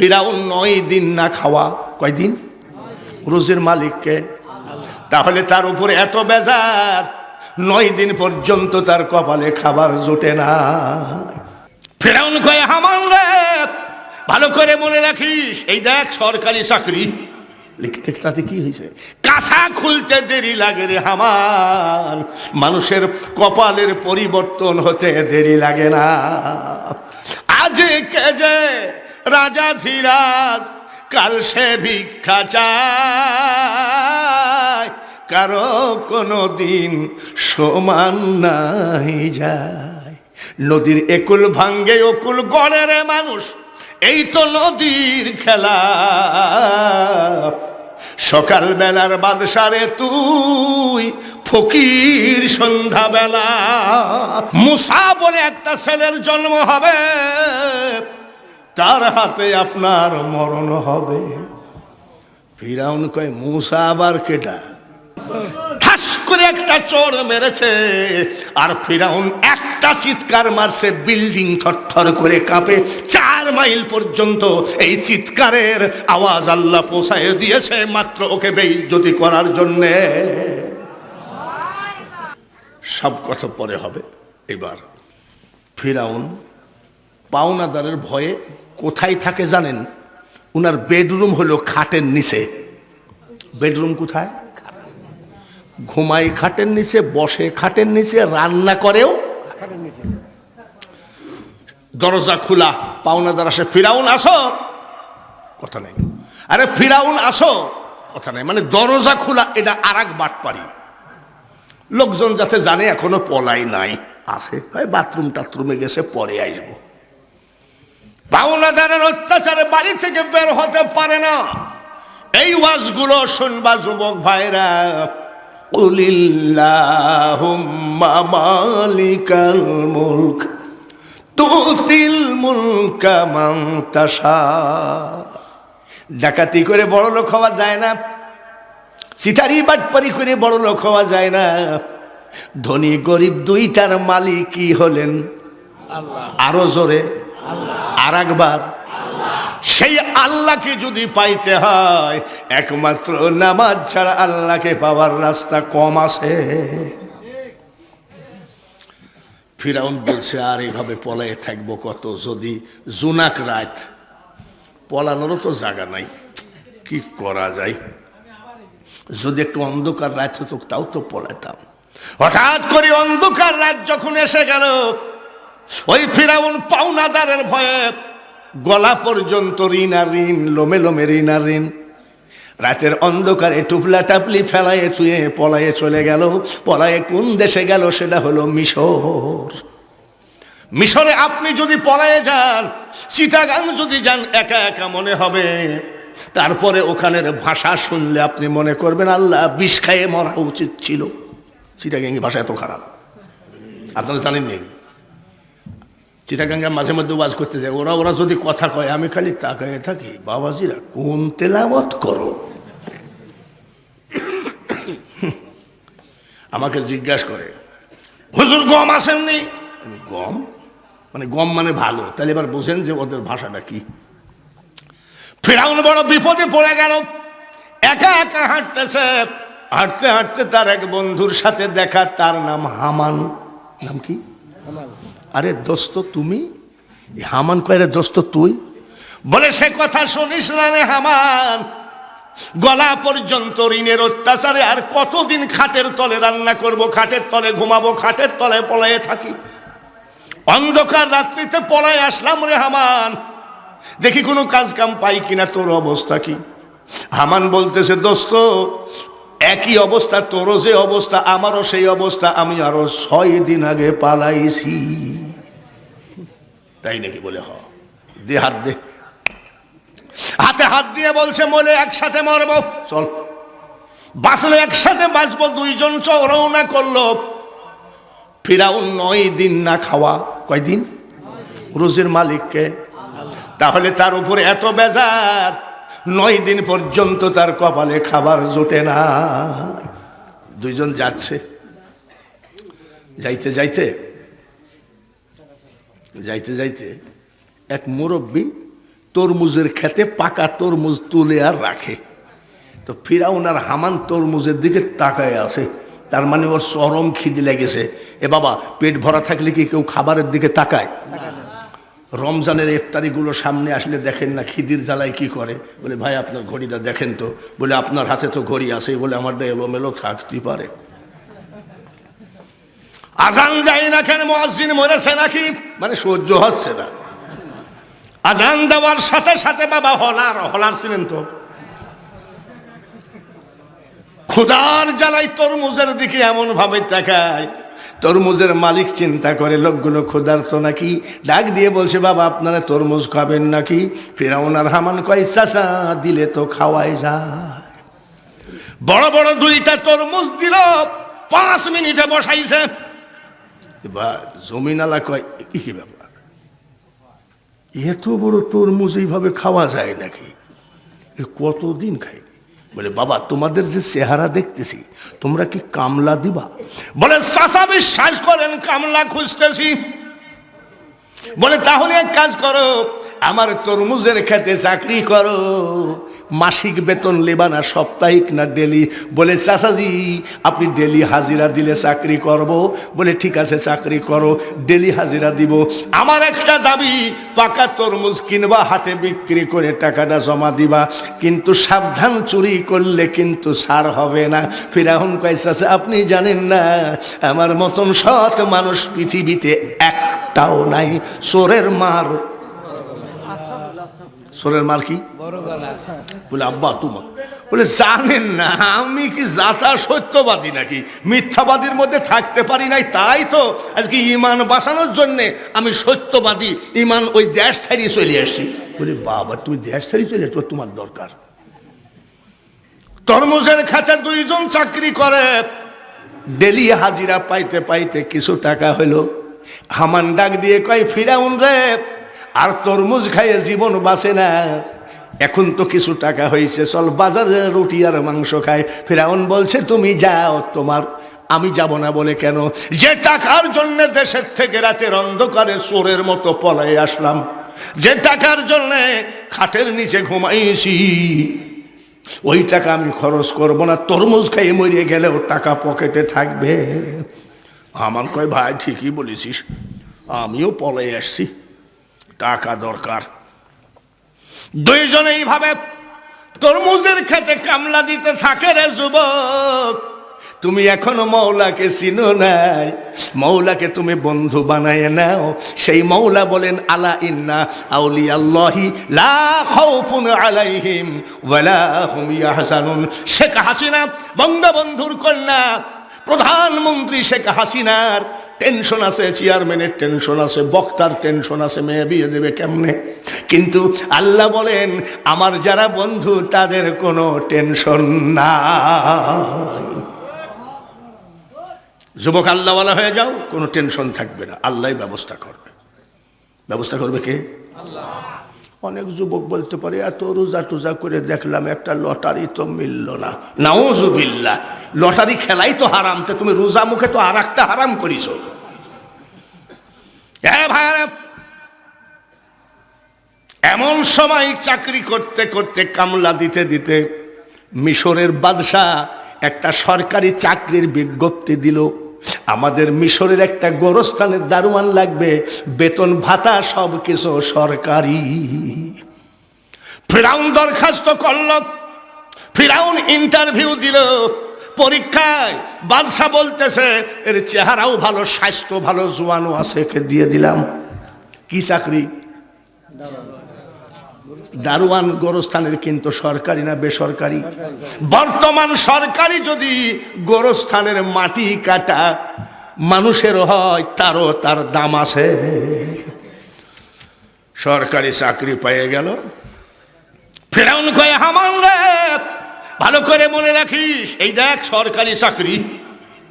ফিরাউন 9 দিন না খাওয়া, কয়দিন? রোজের মালিককে। তাহলে তার উপরে এত বেজার, 9 দিন পর্যন্ত তার কপালে খাবার জোটে না। ফিরাউন কয়, হামান রে ভালো করে মনে রাখিস, এই দেখ সরকারি চাকরি লিখতে, তাতে কি হয়েছে? কাঁচা খুলতে দেরি লাগে রে হামান, মানুষের কপালের পরিবর্তন হতে দেরি লাগে না। আজ কে যে রাজা ধীরাজ, কাল সে ভিক্ষা চায়, কারো কোনো দিন সমান নাই যায়। নদীর একুল ভাঙ্গে অকুল গড়ে রে মানুষ, এই তো নদীর খেলা। সকাল বেলার বাদশারে তুই, ফকির সন্ধ্যা বেলা। মুসা বলে একটা ছেলের জন্ম হবে, তার হাতে আপনার মরণ হবে। ফিরাউন কয়, মুসা আবার কেটা? ঠাস করে একটা চোর মেরেছে, আর ফিরাউন একটা চিৎকার মারছে, বিল্ডিং থরথর করে কাঁপে। 4 মাইল পর্যন্ত এই চিৎকারের আওয়াজ আল্লাহ পৌঁছায় দিয়েছে, মাত্র ওকে বেইজ্জতি করার জন্যে। সব কথা পরে হবে। এবার ফিরাউন পাওনাদারের ভয়ে কোথায় থাকে জানেন? উনার বেডরুম হলো খাটের নিচে। বেডরুম কোথায়? ঘুমাই খাটের নিচে, বসে খাটের নিচে, রান্না করেও খাটের নিচে। দরজা খোলা, পাওনাদার আসে, ফিরাউন আসো, কথা নেই। আরে ফিরাউন আসো, কথা নেই। মানে দরজা খোলা, এটা আরেক বাটপারি। লোকজন যাতে জানে এখনো পলাই নাই, আসে ভাই বাথরুম টাথরুমে গেছে, পরে আসবো। পাওনাদারের অত্যাচারে বাড়ি থেকে বের হতে পারে না। এই ওয়াজগুলো শুনবা যুবক ভাইরা। কুলিল্লাহুম্মা মালিকাল মুলক তুতিল মুলকা মান তাশা। ডাকাতি করে বড় লোক হওয়া যায় না, চিটারি বাটপারি করে বড় লোক হওয়া যায় না। ধনী গরিব দুইটার মালিকই হলেন আল্লাহ। আরো জোরে আর একবার, সেই আল্লাহকে যদি পাইতে হয়, একমাত্র নামাজ ছাড়া আল্লাহকে পাওয়ার রাস্তা কম আছে। ফিরাউন বলছে, আর এইভাবে পলায়ে থাকবো কত? যদি জুনাক রাত, পলানোরও তো জায়গা নাই, কি করা যায়? যদি একটু অন্ধকার রাত হতো তাও তো পলাইতাম। হঠাৎ করে অন্ধকার রাত যখন এসে গেল, ওই ফিরাউন পাওনাদারের ভয়ে গলা পর্যন্ত ঋণ আর ঋণ, লোমে লোমে ঋণ আর ঋণ। রাতের অন্ধকারে টুপলা টাপলি ফেলায়ে চুয়ে পলায়ে চলে গেল। পলায়ে কোন দেশে গেল? সেটা হলো মিশর। মিশরে আপনি যদি পলায়ে যান, চিটাগাং যদি যান, একা একা মনে হবে। তারপরে ওখানের ভাষা শুনলে আপনি মনে করবেন আল্লাহ বিষ খাইয়ে মরা উচিত ছিল। চিটাগাঙ্গি ভাষা এত খারাপ, আপনারা জানেন নি? চিটাগাঙ্গা মাঝে মধ্যে ওয়াজ করতে যায়, ওরা যদি কথা কয়, আমি খালি তাকায় থাকি, বাবাজিরা কোন তেলাওয়াত করো। আমাকে জিজ্ঞাসা করে, হুজুর গম আসেননি? গম মানে গম মানে ভালো। তাহলে এবার বোঝেন যে ওদের ভাষাটা কি। ফিরাউন বড় বিপদে পড়ে গেল, একা একা হাঁটতেছে। হাঁটতে হাঁটতে তার এক বন্ধুর সাথে দেখা, তার নাম হামান। নাম কি? আরে দোস্ত তুমি? হামান কয়, রে দোস্ত তুই? বলে, সে কথা শুনিস না রে হামান, গলা পর্যন্ত ঋণের অত্যাচারে আর কতদিন খাটের তলে রান্না করব, খাটের তলে ঘুমাবো, খাটের তলে পলায়ে থাকি। অন্ধকার রাত্রিতে পলায়ে আসলাম রে হামান, দেখি কোনো কাজ কাম পাই কিনা। তোর অবস্থা কি? হামান বলতেছে, দোস্ত একই অবস্থা, তোরও যে অবস্থা আমারও সেই অবস্থা। আমি আরো 6 দিন আগে পালাইছি। তাই নাকি? বলে হ, দে হাত দে। হাতে হাত দিয়ে বলছে, মলে একসাথে মরবো, চল বাঁচলে একসাথে বাঁচবো। দুইজন রওনা করলো। ফিরাউন 9 দিন না খাওয়া, কয়দিন? রোজের মালিককে। তাহলে তার উপরে এত বেজার, 9 দিন পর্যন্ত তার কপালে খাবার জোটে না। দুইজন যাচ্ছে, যাইতে যাইতে যাইতে যাইতে এক মুরব্বী তরমুজের খেতে পাকা তরমুজ তুলে আর রাখে। তো ফিরাউন আর হামান তরমুজের দিকে তাকায় আছে, তার মানে ওর চরম খিদে লেগেছে। এ বাবা, পেট ভরা থাকলে কি কেউ খাবারের দিকে তাকায়? রমজানের ইফতারিগুলো সামনে আসলে দেখেন না খিদির জ্বালায় কি করে? বলে ভাই আপনার ঘড়িটা দেখেন তো। বলে আপনার হাতে তো ঘড়ি আছে। বলে আমারটা এলোমেলো থাকতে পারে। আজান যায় না কেন? মুয়াজ্জিন মরেছে নাকি? মানে সহ্য হচ্ছে না। আজান দেওয়ার সাথে সাথে বাবা হলার ছিলেন তো, ক্ষুধার জ্বালায় তরমুজের দিকে এমন ভাবে তাকায়। তরমুজের মালিক চিন্তা করে লোকগুলো ক্ষুধার্ত নাকি, ডাক দিয়ে বলছে বাবা আপনারা তরমুজ খাবেন নাকি? ফিরাউন আর হামান কয় চাচা দিলে তো খাওয়াই যায়। বড় বড় দুইটা তরমুজ দিল, 5 মিনিটে বসাইছে। জমিনালা কয় কি ব্যাপার, এত বড় তরমুজ এইভাবে খাওয়া যায় নাকি? কতদিন খাই? বলে বাবা তোমাদের যে চেহারা দেখতেছি, তোমরা কি কামলা দিবা? বলে চাচা বিশ্বাস করেন কামলা খুঁজতেছি। বলে তাহলে এক কাজ করো, আমার তরমুজের খেতে চাকরি করো। মাসিক বেতন লেবা না সাপ্তাহিক না ডেলি? বলে চাচাজি আপনি ডেলি হাজিরা দিলে চাকরি করব। বলে ঠিক আছে চাকরি করো, ডেলি হাজিরা দিব। আমার একটা দাবি, পাকা তরমুজ কিনবা, হাটে বিক্রি করে টাকাটা জমা দিবা, কিন্তু সাবধান চুরি করলে কিন্তু ছাড় হবে না। ফিরাউন কয় চাচা আপনি জানেন না আমার মতন সৎ মানুষ পৃথিবীতে একটাও নাই। চোরের মার, চোরের মার কি? বলে আব্বা তোমার, বলে জানেন না আমি কি যাতা সত্যবাদী নাকি মিথ্যাবাদীর মধ্যে থাকতে পারি নাই, তাই তো আজকে ইমান বাঁচানোর জন্যে আমি সত্যবাদী, ইমান ওই দেশ ছাড়িয়ে চলে আসছি। বলে বাবা তুমি দেশ ছাড়িয়ে চলে আসছো, তোমার দরকার? তরমুজের খাতে 2 জন চাকরি করে, ডেলি হাজিরা পাইতে পাইতে কিছু টাকা হইল। হামান ডাক দিয়ে কয় ফিরাউন রে, আর তরমুজ খাইয়ে জীবন বাঁচে না, এখন তো কিছু টাকা হয়েছে, চল বাজারে রুটি আর মাংস খায়। ফিরাউন বলছে তুমি যাও, তোমার আমি যাব না। বলে কেন? যে টাকার জন্য দেশের থেকে রাতের অন্ধকারে চোরের মতো পলায়ে আসলাম, যে টাকার জন্য খাটের নিচে ঘুমাইছি, ওই টাকা আমি খরচ করব না। তরমুজ খাইয়ে মরিয়ে গেলেও টাকা পকেটে থাকবে। আমার কয় ভাই ঠিকই বলেছিস, আমিও পলায়ে আসছি, টাকা দরকার। 2 জনে এইভাবে তরমুজের খেতে কামলা দিতে থাকে। রে যুবক, তুমি এখনো মৌলাকে চিনো নাই, মৌলাকে তুমি বন্ধু বানায় নাও। সেই মৌলা বলেন আলা ইন্না আউলিয়াল্লাহি লা খাউফুন আলাইহিম ওয়ালা হুম ইয়াহজানুন। শেখ হাসিনা বঙ্গবন্ধুর কন্যা, প্রধানমন্ত্রী শেখ হাসিনার টেনশন আছে, চেয়ারম্যানের টেনশন আছে, বক্তার টেনশন আছে, মেয়ে বিয়ে দেবে কেমনে। কিন্তু আল্লাহ বলেন আমার যারা বন্ধু তাদের কোনো টেনশন নাই। যুবক আল্লাহওয়ালা হয়ে যাও, কোনো টেনশন থাকবে না, আল্লাহই ব্যবস্থা করবে। ব্যবস্থা করবে কে? আল্লাহ। অনেক যুবক বলতে পারে এত রোজা টোজা করে দেখলাম একটা লটারি তো মিলল না। নাউজুবিল্লাহ, লটারি খেলাই তো হারাম, তো তুমি রোজা মুখে তো আর একটা হারাম করিস। এমন সময় চাকরি করতে করতে কামলা দিতে দিতে মিশরের বাদশাহ একটা সরকারি চাকরির বিজ্ঞপ্তি দিল। আমাদের মিশরের একটা গোরস্থানের দারোয়ান লাগবে, বেতন ভাতা সব কিছু সরকারি। ফিরাউন দরখাস্ত করল, ফিরাউন ইন্টারভিউ দিল, পরীক্ষায় বাদশা বলতেছে এর চেহারাও ভালো, স্বাস্থ্য ভালো, জোয়ানও আছে, একে দিয়ে দিলাম। কি চাকরি? দারোয়ান গোরস্থানের, কিন্তু সরকারি না বেসরকারি? বর্তমান সরকারি যদি গোরস্থানের মাটি কাটা মানুষের হয়, তারও তার দাম আছে। সরকারি চাকরি পেয়ে গেল। ফিরাউন কয় হামান রে ভালো করে মনে রাখিস, এই দেখ সরকারি চাকরি।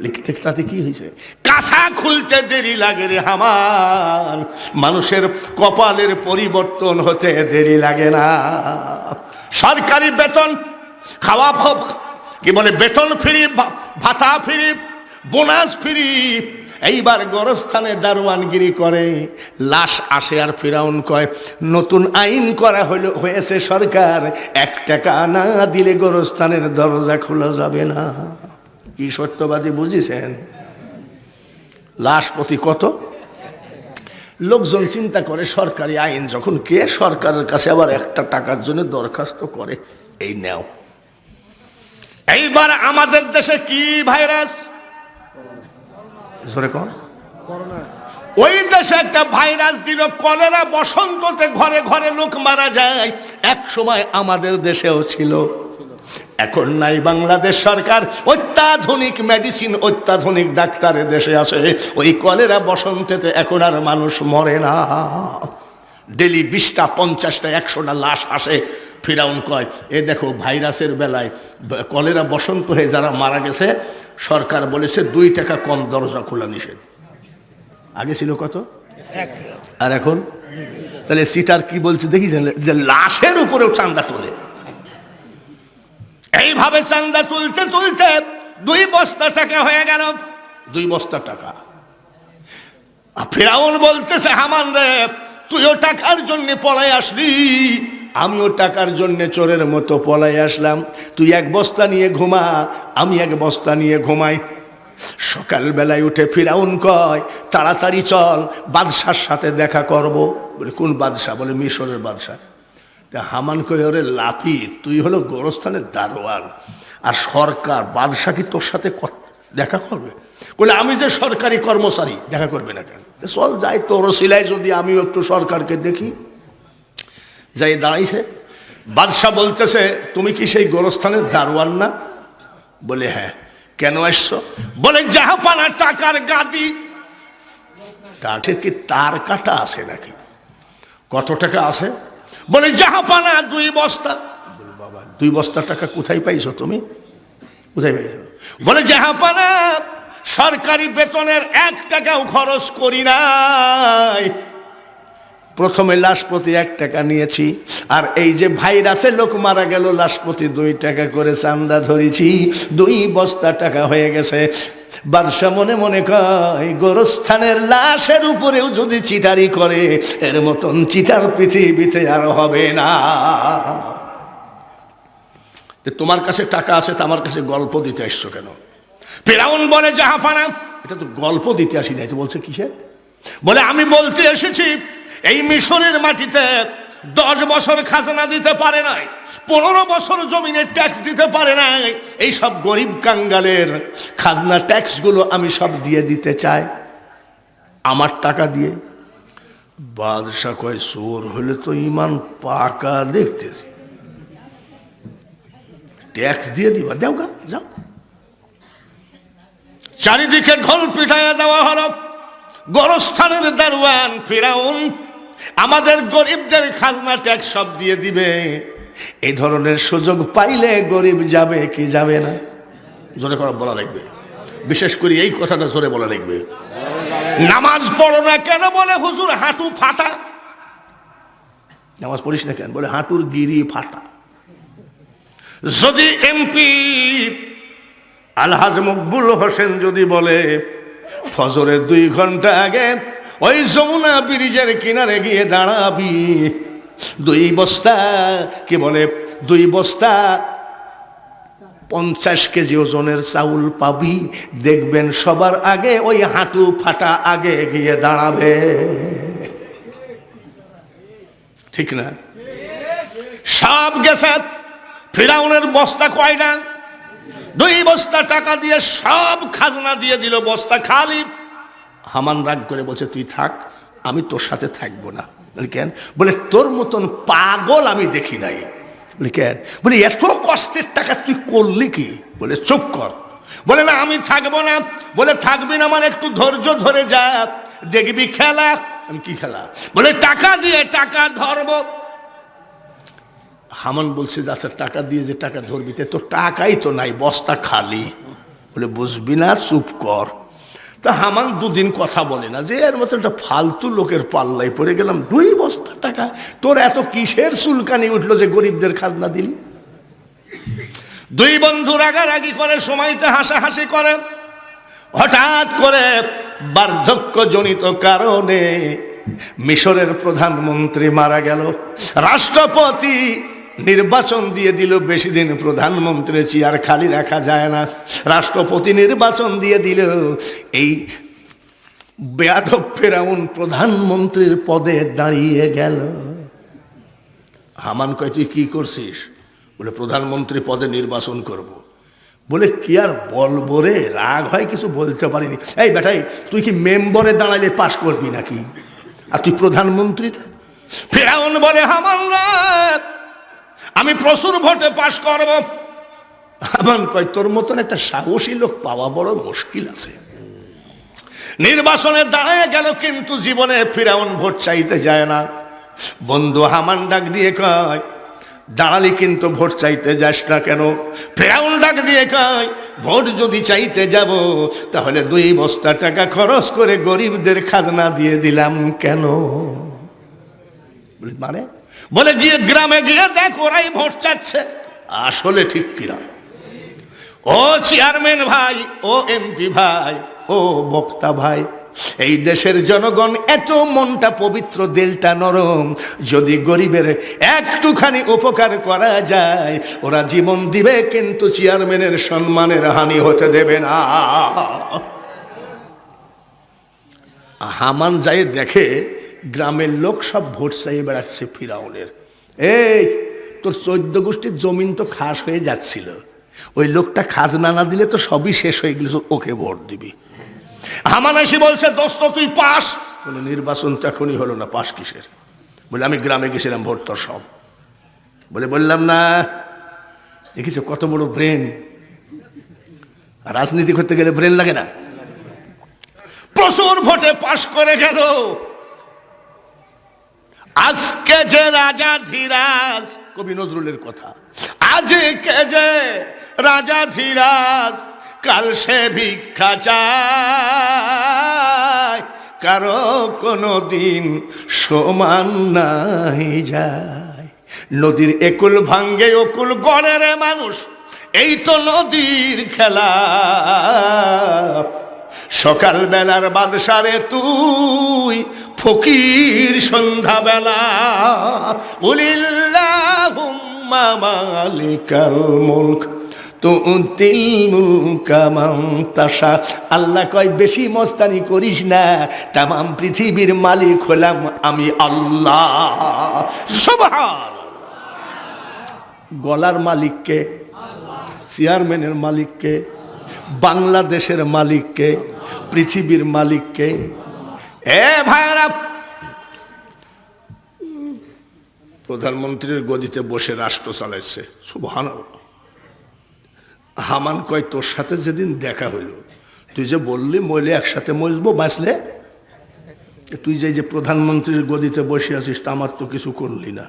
লিখতে তাতে কি হয়েছে? কাঁচা খুলতে দেরি লাগে রে হামান, মানুষের কপালের পরিবর্তন হতে দেরি লাগে না। সরকারি বেতন, খাওয়া কি বলে, বেতন ফ্রি, ভাতা ফ্রি, বোনাস ফ্রি, এইবার গোরস্থানে দারোয়ানগিরি করে, লাশ আসে আর ফিরাউন কয় নতুন আইন করা হয়েছে সরকার, 1 টাকা না দিলে গোরস্থানের দরজা খোলা যাবে না। কি সত্যবাদী বুঝেছেন? লাশ প্রতি কত? লোকজন চিন্তা করে সরকারি আইন যখন, কে সরকারের কাছে আবার 1 টাকার জন্য দরখাস্ত করে? এই নেও। এইবার আমাদের দেশে কি ভাইরাস, জোরে কোন, ওই দেশে একটা ভাইরাস দিল কলেরা, বসন্ততে ঘরে ঘরে লোক মারা যায়। এক সময় আমাদের দেশেও ছিল, এখন নাই। বাংলাদেশ সরকার অত্যাধুনিক মেডিসিন, অত্যাধুনিক ডাক্তারের দেশে আছে। ওই কলেরা বসন্তেতে এখন আর মানুষ মরে না। ডেলি 20টা 50টা 100টা লাশ আসে। ফিরাউন কয় এ দেখো ভাইরাসের বেলায় কলেরা বসন্ত হয়ে যারা মারা গেছে, সরকার বলেছে 2 টাকা কম দরজা খোলা নিষেধ। আগে ছিল কত? 1 টাকা। আর এখন? তাহলে সিটার কি বলছে দেখেছেন, যে লাশের উপরেও চাঁদা তোলে। এইভাবে চাঁদা তুলতে তুলতে 2 বস্তা টাকা হয়ে গেল। 2 বস্তা টাকা। ফিরাউন বলতেছে হামান রে, তুইও টাকার জন্য পলায় আসলি, আমিও টাকার জন্য চোরের মতো পলায় আসলাম। তুই 1 বস্তা নিয়ে ঘুমা, আমি 1 বস্তা নিয়ে ঘুমাই। সকালবেলায় উঠে ফিরাউন কয় তাড়াতাড়ি চল, বাদশার সাথে দেখা করব। বলে কোন বাদশা? বলে মিশরের বাদশা। হামান কয় ওরে লাপি, তুই হলো গোরস্থানের দারোয়ান, আর সরকার বাদশা কি তোর সাথে দেখা করবে? বলে আমি যে সরকারি কর্মচারী, দেখা করবে না কেন? চল যাই, তোর সিলাই যদি আমিও একটু সরকারকে দেখি। যাই দাঁড়াইছে, বাদশাহ বলতেছে তুমি কি সেই গোরস্থানের দারোয়ান না? বলে হ্যাঁ। কেন আসছো? বলে জাহাপানা টাকার গাদি। কাঠে কি তার কাটা আছে নাকি? কত টাকা আছে? বলে জাহাপানা 2 বস্তা। বলে বাবা 2 বস্তা টাকা কোথায় পাইছো তুমি? কোথায় পাইছো? বলে জাহাপানা সরকারি বেতনের 1 টাকাও খরচ করি নাই। প্রথমে লাশ প্রতি 1 টাকা নিয়েছি, আর এই যে ভাইরাসে লোক মারা গেল লাশ প্রতি 2 টাকা করে চাঁদা ধরেছি। 2 বস্তা টাকা হয়ে গেছে। বাদশা মনে মনে কয় গোরস্থানের লাশের উপরেও যদি চিটারি করে, এর মতন চিটার পৃথিবীতে আর হবে না। তোমার কাছে টাকা আছে, তো আমার কাছে গল্প দিতে আসছো কেন? ফিরাউন বলে জাহাপানা, এটা তো গল্প দিতে আসি নাই। তো বলছে কিসের? বলে আমি বলতে এসেছি এই মিশরের মাটিতে 10 বছর খাজনা দিতে পারে নাই, 15 বছর জমিনের ট্যাক্স দিতে পারে নাই। এই সব গরিব কাঙ্গালের খাজনা ট্যাক্সগুলো আমি সব দিয়ে দিতে চাই আমার টাকা দিয়ে। বাদশা কয় চোর হলে তো ইমান পাকা দেখতেছি, ট্যাক্স দিয়ে দিবা, দেও গা, যাও। চারিদিকে ঢোল পিটাইয়া দেওয়া হলো। গোরস্থানের দারোয়ান ফিরাউন আমাদের গরিবদের খাজনা ট্যাক্স সব দিয়ে দিবে। এই ধরনের সুযোগ পাইলে গরিব যাবে কি যাবে না? জোরে করে বলা লাগবে, বিশেষ করে এই কথাটা জোরে বলা লাগবে। নামাজ পড়ো না কেন? বলে হুজুর হাঁটু ফাটা। নামাজ পড়িস না কেন? বলে হাঁটুর গিরি ফাটা। যদি এমপি আলহাজ মকবুল হোসেন যদি বলে ফজরের 2 ঘন্টা আগে ওই যমুনা ব্রিজের কিনারে গিয়ে দাঁড়াবি, 2 বস্তা কি বলে 2 বস্তা 50 কেজি ওজনের চাউল পাবি, দেখবেন সবার আগে ওই হাঁটু ফাটা আগে গিয়ে দাঁড়াবে। ঠিক না? সব গেছে। ফিরাউনের বস্তা কয়টা? 2 বস্তা টাকা দিয়ে সব খাজনা দিয়ে দিল, বস্তা খালি। হামান রাগ করে বলছে তুই থাক, আমি তোর সাথে থাকবো না। বলে কেন? বলে তোর মতন পাগল আমি দেখি নাই। বলে কেন? বলে এত কষ্টের টাকা তুই করলি কি? বলে চুপ কর। বলে না আমি থাকবো না। বলে থাকবি না মানে একটু ধৈর্য ধরে যা, দেখবি খেলা। আমি কি খেলা? বলে টাকা দিয়ে টাকা ধরবো। হামান বলছে যে আচ্ছা টাকা দিয়ে যে টাকা ধরবি, তো টাকাই তো নাই, বস্তা খালি। বলে বুঝবি না, চুপ কর। তা হামান 2 দিন কথা বলে না, যে এর মতো একটা ফালতু লোকের পাল্লায় পড়ে গেলাম। 2 বস্তা টাকা, তোর এত কিসের চুলকানি উঠলো যে গরিবদের খাজনা দিলি? 2 বন্ধু রাগারাগি করে, সময়তে হাসাহাসি করে। হঠাৎ করে বার্ধক্যজনিত কারণে মিশরের প্রধানমন্ত্রী মারা গেল। রাষ্ট্রপতি নির্বাচন দিয়ে দিল, বেশি দিন প্রধানমন্ত্রীর চেয়ার খালি রাখা যায় না। রাষ্ট্রপতি নির্বাচন দিয়ে দিল, এই বেয়াদব ফেরাউন প্রধানমন্ত্রীর পদে দাঁড়িয়ে গেল। হামান কয় তুই কি করছিস? বলে প্রধানমন্ত্রী পদে নির্বাচন করব। বলে কি আর বলবো রে, রাগ হয় কিছু বলতে পারিনি। এই বেটাই, তুই কি মেম্বরে দাঁড়ালে পাশ করবি নাকি, আর তুই প্রধানমন্ত্রী? ফেরাউন বলে হামান আমি প্রচুর ভোটে পাশ করব। হামান কয় তোর মতন একটা সাহসী লোক পাওয়া বড় মুশকিল আছে। নির্বাচনে দাঁড়ায় গেল, কিন্তু জীবনে ফেরাউন ভোট চাইতে যায় না। বন্ধু হামান ডাক দিয়ে কয় দাঁড়ালি কিন্তু ভোট চাইতে যাস না কেন? ফেরাউন ডাক দিয়ে কয় ভোট যদি চাইতে যাব তাহলে 2 বস্তা টাকা খরচ করে গরিবদের খাজনা দিয়ে দিলাম কেন? মানে বলে গিয়ে গ্রামে গিয়ে দেখ ওরাই ভোট চাচ্ছে। আসলে ঠিক কিনা? ও চেয়ারম্যান ভাই, ও এমপি ভাই, ও বক্তা ভাই, এই দেশের জনগণ এত মনটা পবিত্র, দিলটা নরম, যদি গরিবের একটুখানি উপকার করা যায় ওরা জীবন দিবে, কিন্তু চেয়ারম্যানের সম্মানের হানি হতে দেবে না। হামান যায় দেখে গ্রামের লোক সব ভোট চাইয়ে বেড়াচ্ছে ফিরাউনের। এই তোর 14 গোষ্ঠীর জমিন তো খাস হয়ে যাচ্ছিল, ওই লোকটা খাজনা না দিলে তো সবই শেষ হয়ে গেল, ওকে ভোট দিবি। হামান এসে বলছে দোস্ত তুই পাস। বলে নির্বাচন তো এখনই হলো না, পাস কিসের? বলে আমি গ্রামে গেছিলাম, ভোট তোর সব। বলে বললাম না, দেখিছো কত বড় ব্রেন। রাজনীতি করতে গেলে ব্রেন লাগে না? প্রচুর ভোটে পাশ করে গেল। আজকে যে রাজা ধীরাজ, কবি নজরুলের কথা, আজকে যে রাজা ধীরাজ কাল সে ভিক্ষা চায়, কারো কোনো দিন সমান নাই যায়। নদীর একুল ভাঙ্গে অকুল গড়ে রে মানুষ, এই তো নদীর খেলা। সকাল বেলার বাদশারে তুই ফকির সন্ধ্যাবেলা। উলিল্লাহুম্মা মালিকাল মুলক তুতিল মুলকা মান তাশা। আল্লাহ কয় বেশি মস্তানি করিস না, তামাম পৃথিবীর মালিক হলাম আমি আল্লাহ। সুবহান। গলার মালিককে, চেয়ারম্যানের মালিককে, বাংলাদেশের মালিককে, পৃথিবীর মালিককে। এ ভাইরা, প্রধানমন্ত্রীর গদিতে বসে রাষ্ট্র চালাইছে। সুবহানাল্লাহ। হামান কয় তোর সাথে যেদিন দেখা হইল, তুই যে বললি মইলে একসাথে মজবো বাঁচলে, তুই যে প্রধানমন্ত্রীর গদিতে বসে আছিস তা আমার তো কিছু করলি না।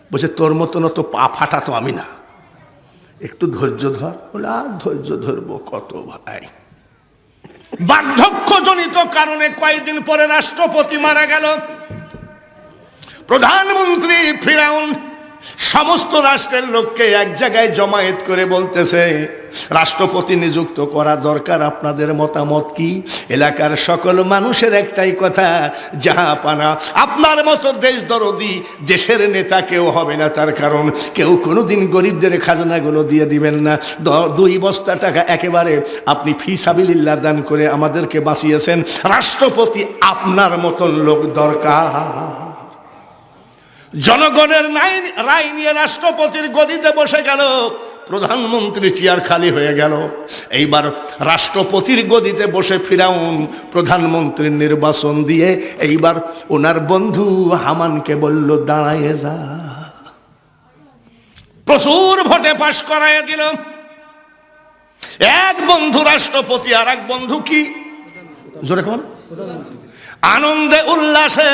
বলছে তোর মতন তো পা ফাটা তো আমি না, একটু ধৈর্য ধর। বলে আর ধৈর্য ধরবো কত ভাই। বার্ধক্যজনিত কারণে কয়েকদিন পরে রাষ্ট্রপতি মারা গেল। প্রধানমন্ত্রী ফিরাউন সমস্ত রাষ্ট্রের লোককে এক জায়গায় জমায়েত করে বলতেছে রাষ্ট্রপতি নিযুক্ত করা দরকার, আপনাদের মতামত কি? এলাকার সকল মানুষের একটাই কথা, জাহাপানা আপনার মতো দেশ দরদি দেশের নেতা কেউ হবে না। তার কারণ কেউ কোনোদিন গরিবদের খাজনাগুলো দিয়ে দিবেন না। 2 বস্তা টাকা একেবারে আপনি ফি সাবিলিল্লাহ দান করে আমাদেরকে বাঁচিয়েছেন। রাষ্ট্রপতি আপনার মতন লোক দরকার। জনগণের রায় নিয়ে রাষ্ট্রপতির গদিতে বসে গেল, প্রধানমন্ত্রী চেয়ার খালি হয়ে গেল। এইবার রাষ্ট্রপতির গদিতে বসে ফিরাউন প্রধানমন্ত্রীর নির্বাচন দিয়ে এইবার ওনার বন্ধু হামানকে বলল দাঁড়ায় যা। প্রচুর ভোটে পাশ করাইয়া দিল। এক বন্ধু রাষ্ট্রপতি, আর এক বন্ধু কি জোরে কোন আনন্দে উল্লাসে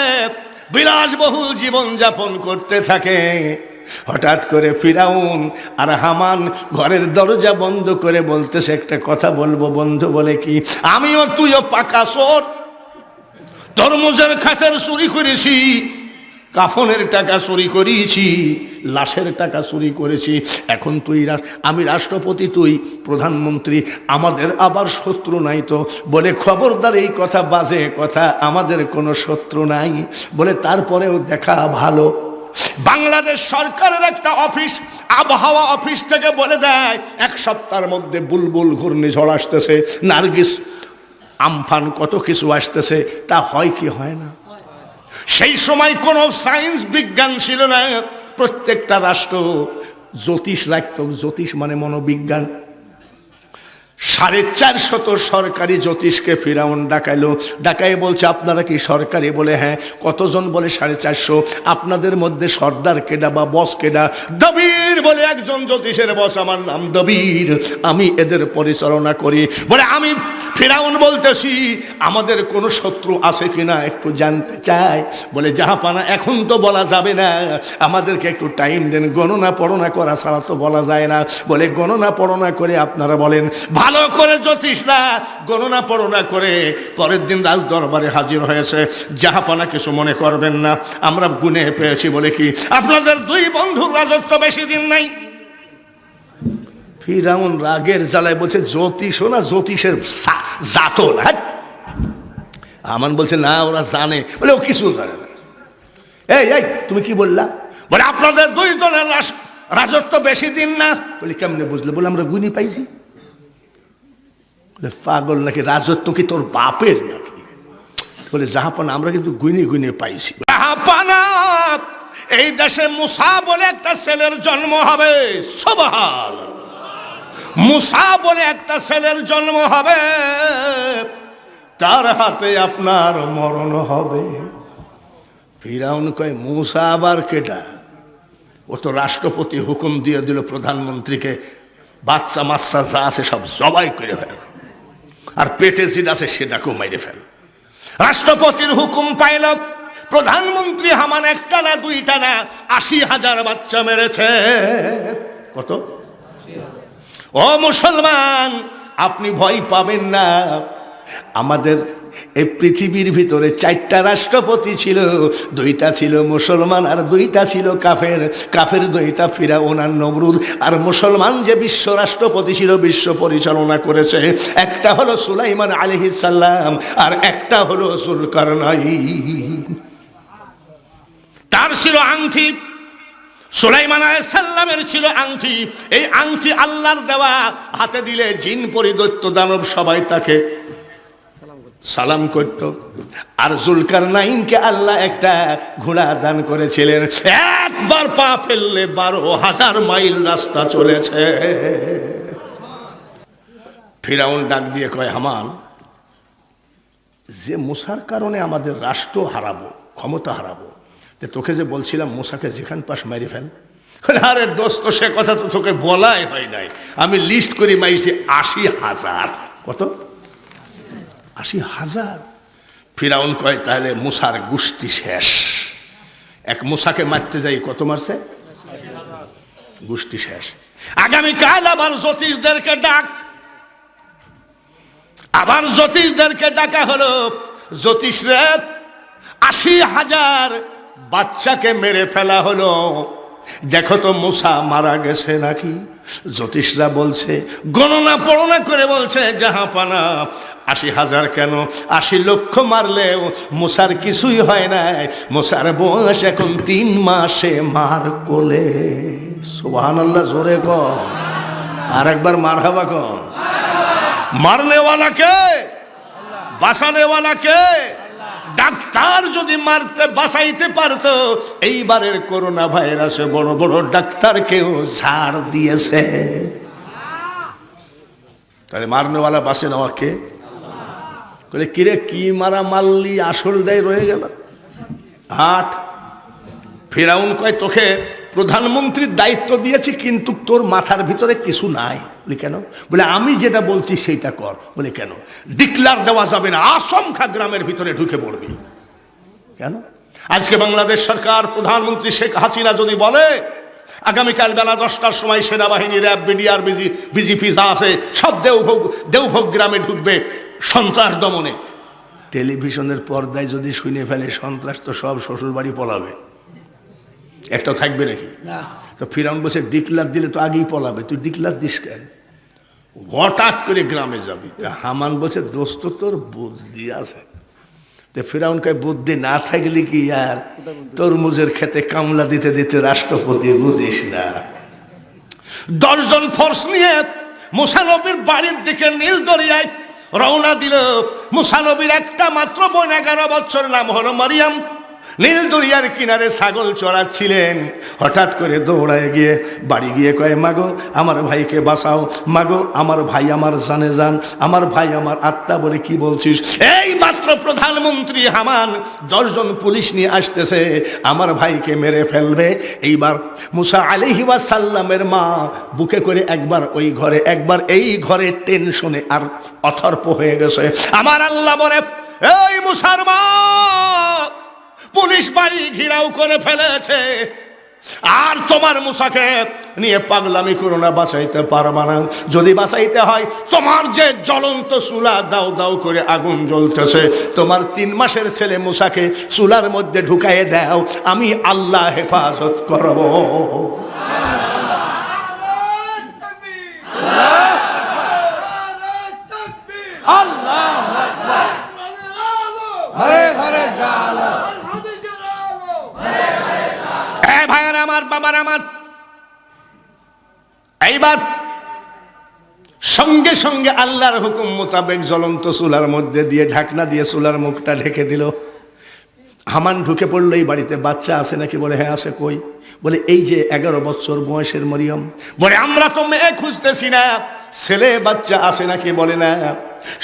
বিলাসবহুল জীবন যাপন করতে থাকে। হঠাৎ করে ফিরাউন আর হামান ঘরের দরজা বন্ধ করে বলতেছে একটা কথা বলবো। বন্ধু বলে কি? আমিও তুইও পাকা চোর, তরমুজের খাতের চুরি করেছি, কাফনের টাকা চুরি করিয়েছি, লাশের টাকা চুরি করেছি, এখন তুই আমি রাষ্ট্রপতি, তুই প্রধানমন্ত্রী, আমাদের আবার শত্রু নাই তো? বলে খবরদার, এই কথা বাজে কথা, আমাদের কোনো শত্রু নাই। বলে তারপরেও দেখা ভালো, বাংলাদেশ সরকারের একটা অফিস, আবহাওয়া অফিস থেকে বলে দেয় 1 সপ্তাহের মধ্যে বুলবুল ঘূর্ণিঝড় আসতেছে, নার্গিস, আমফান, কত কিছু আসতেছে। তা হয় কি হয় না? সেই সময় কোনো সায়েন্স বিজ্ঞান ছিল না, প্রত্যেকটা রাষ্ট্র জ্যোতিষ রাখত। জ্যোতিষ মানে মনোবিজ্ঞান। 450 সরকারি জ্যোতিষকে ফিরাউন ডাকাইলো, ডাকাই বলছে আপনারা কি সরকারি? বলে হ্যাঁ। কতজন? বলে 450। আপনাদের মধ্যে সর্দার কেডা বা বস কেডা? দবির বলে একজন জ্যোতিষের বস, আমার নাম দবির, আমি এদের পরিচালনা করি। বলে আমি ফিরাউন বলতেছি আমাদের কোনো শত্রু আছে কিনা একটু জানতে চাই। বলে জাহাপানা, এখন তো বলা যাবে না, আমাদেরকে একটু টাইম দেন, গণনা পড়না করা ছাড়া তো বলা যায় না। বলে গণনা পড়না করে আপনারা বলেন। ভালো করে জ্যোতিষরা গণনা পড়না করে পরের দিন রাজ দরবারে হাজির হয়েছে। জাহাপানা, কিছু মনে করবেন না, আমরা গুনে পেয়েছি। বলে কি? আপনাদের 2 বন্ধুর রাজত্ব বেশি দিন নাই। ফিরাউন রাগের জ্বালায় বলছে জ্যোতিষও না, জ্যোতিষের জাতো না। আমান বলছে না, ওরা জানে। বলে ও কিছু জানে না। এই এই তুমি কি বললা? বলে আপনাদের 2 জনের রাজত্ব বেশি দিন না। বলে কেমনে বুঝলে? বলে আমরা গুনি পাইছি। বলে পাগল নাকি? রাজত্ব কি তোর বাপের নাকি? বলে জাহাপানা, আমরা কিন্তু গুনি গুনি পাইছি। জাহাপানা, এই দেশে মুসা বলে একটা ছেলের জন্ম হবে। সুবহানাল্লাহ। মুসা বলে একটা ছেলের জন্ম হবে, তার হাতে আপনার মরণ হবে। ফিরাউন কয় মুসা আবার কেটা? ও তো রাষ্ট্রপতি হুকুম দিয়ে দিল প্রধানমন্ত্রীকে বাচ্চা মাচ্চা যা আছে সব জবাই করে ফেল, আর পেটে যেটা আছে সেটাকেও মাইরে ফেল। রাষ্ট্রপতির হুকুম পাইল, প্রধানমন্ত্রী হামান 1টা না 2টা না 80,000 বাচ্চা মেরেছে। কত? ও মুসলমান, আপনি ভয় পাবেন না। আমাদের এই পৃথিবীর ভিতরে 4টা রাষ্ট্রপতি ছিল, 2টা ছিল মুসলমান আর 2টা ছিল কাফের। কাফের 2টা ফিরাউন আর নমরুদ, আর মুসলমান যে বিশ্ব রাষ্ট্রপতি ছিল, বিশ্ব পরিচালনা করেছে, একটা হলো সুলাইমান আলাইহিস সালাম আর একটা হলো যুলকারনাইন। তার ছিল আংটি, সুলাইমান আলাইহিস সালামের ছিল আংটি। এই আংটি আল্লাহর দেওয়া, হাতে দিলে জিন, পরি, দৈত্য, দানব সবাই তাকে সালাম করত। আর যুলকারনাইনকে আল্লাহ একটা ঘোড়া দান করেছিলেন, একবার পা ফেললে 12,000 মাইল রাস্তা চলেছে। ফিরাউন ডাক দিয়ে কয় হামান, যে মুসার কারণে আমাদের রাষ্ট্র হারাবো, ক্ষমতা হারাবো, তোকে যে বলছিলাম মুসাকে যেখান পাশ মারি ফেল। আরে দোস্ত, সে কথা তো তোকে বলাই হয় নাই, আমি লিস্ট করে মাইছি 80,000। কত? 80,000। ফিরাউন কয় তাহলে মুসার গোষ্ঠী শেষ। এক মুসাকে মারতে যাই কত মারছে? গোষ্ঠী শেষ। আগামীকাল আবার জ্যোতিষদেরকে ডাক, আবার জ্যোতিষদেরকে ডাকা হলো। জ্যোতিষরা 80,000 বাচ্চাকে মেরে ফেলা হলো, দেখো তো মুসা মারা গেছে নাকি? জ্যোতিষরা বলছে, গণনা পড়না করে বলছে জাহাপানা 80,000 কেন, 80 লক্ষ মারলেও মুসার কিছুই হয় নাই। মুসার বয়স এখন 3 মাসে মার কোলে। সুবহানাল্লাহ, জোরে কর, আর একবার মারহাবা কর। মারনেওয়ালা কে? বাঁচানেওয়ালা কে? ডাক্তার যদি মারতে বাঁচাইতে পারতো, এইবারের করোনা ভাইরাসে বড় বড় ডাক্তারকেও ঝাড় দিয়েছে। তাহলে মারনেওয়ালা বাঁচে নেওয়া কে? বলে কিরে, কি মারা মারলি, আসলটাই রয়ে গেল। হাট। ফিরাউন কয় তোকে প্রধানমন্ত্রীর দায়িত্ব দিয়েছি, কিন্তু তোর মাথার ভিতরে কিছু নাই। বলি কেন? বলে আমি যেটা বলছি সেইটা কর। বলে কেন? ডিক্লার দেওয়া যাবে না, আসমখা গ্রামের ভিতরে ঢুকে পড়বি। কেন? আজকে বাংলাদেশ সরকার, প্রধানমন্ত্রী শেখ হাসিনা যদি বলে আগামীকাল বেলা 10টার সময় সেনাবাহিনী, র্যাব, বিডিআর, বিজিপি যা আছে সব দেওভোগ গ্রামে ঢুকবে সন্ত্রাস দমনে, টেলিভিশনের পর্দায় যদি শুনে ফেলে সন্ত্রাস তো সব শ্বশুর বাড়ি পলাবে। একটাও থাকবে নাকি? তো ফিরাউন বলছে ডিক্লার দিলে তো আগেই পলাবে, তুই ডিক্লার দিস কেন? হঠাৎ করে গ্রামে যাবি। তা হামান বলছে দোস্ত তোর বুদ্ধি আছে। তো ফিরাউন কয় বুদ্ধি না থাকলে কি আর তরমুজের খেতে কামলা দিতে দিতে রাষ্ট্রপতি বুঝিস না? 10 জন ফোর্স নিয়ে মুসা নবীর বাড়ির দিকে নীল দরিয়ায় রওনা দিল। মুসা নবীর একটা মাত্র বোন, 11 বছর, নাম হলো মারিয়াম। নীল দরিয়ার কিনারে ছাগল চড়াচ্ছিলেন। হঠাৎ করে দৌড়ায় গিয়ে বাড়ি গিয়ে কয় মাগো আমার ভাইকে বাঁচাও, মাগো আমার ভাই আমার জানে যান, আমার ভাই আমার আত্মা বলে কি বলছিস? এই মাত্র প্রধানমন্ত্রী হামান 10 জন পুলিশ নিয়ে আসতেছে, আমার ভাইকে মেরে ফেলবে। এইবার মুসা আলাইহি ওয়াসাল্লামের মা বুকে করে একবার ওই ঘরে একবার এই ঘরে টেনশনে আর অথর্প হয়ে গেছে। আমার আল্লাহ বলে এই মুসার মা, পুলিশ বাড়ি ঘিরাও করে ফেলেছে, আর তোমার মুসাকে নিয়ে পাগলামি করো না, বাঁচাইতে পারবা না। যদি বাঁচাইতে হয় তোমার যে জ্বলন্ত চুলা দাও দাও করে আগুন জ্বলতেছে, তোমার 3 মাসের ছেলে মুসাকে চুলার মধ্যে ঢুকাইয়ে দাও, আমি আল্লাহ হেফাজত করব। আমার বাবার আমার এইবার সঙ্গে সঙ্গে আল্লাহর হুকুম মোতাবেক জ্বলন্ত চুলার মধ্যে দিয়ে ঢাকনা দিয়ে চুলার মুখটা ঢেকে দিল। হামান ঢুকে পড়লো এই বাড়িতে। বাচ্চা আছে নাকি? বলে হ্যাঁ আছে। কই? বলে এই যে 11 বছর বয়সের মরিয়ম। বলে আমরা তো মেয়ে খুঁজতেছি না, ছেলে বাচ্চা আছে নাকি? বলে না।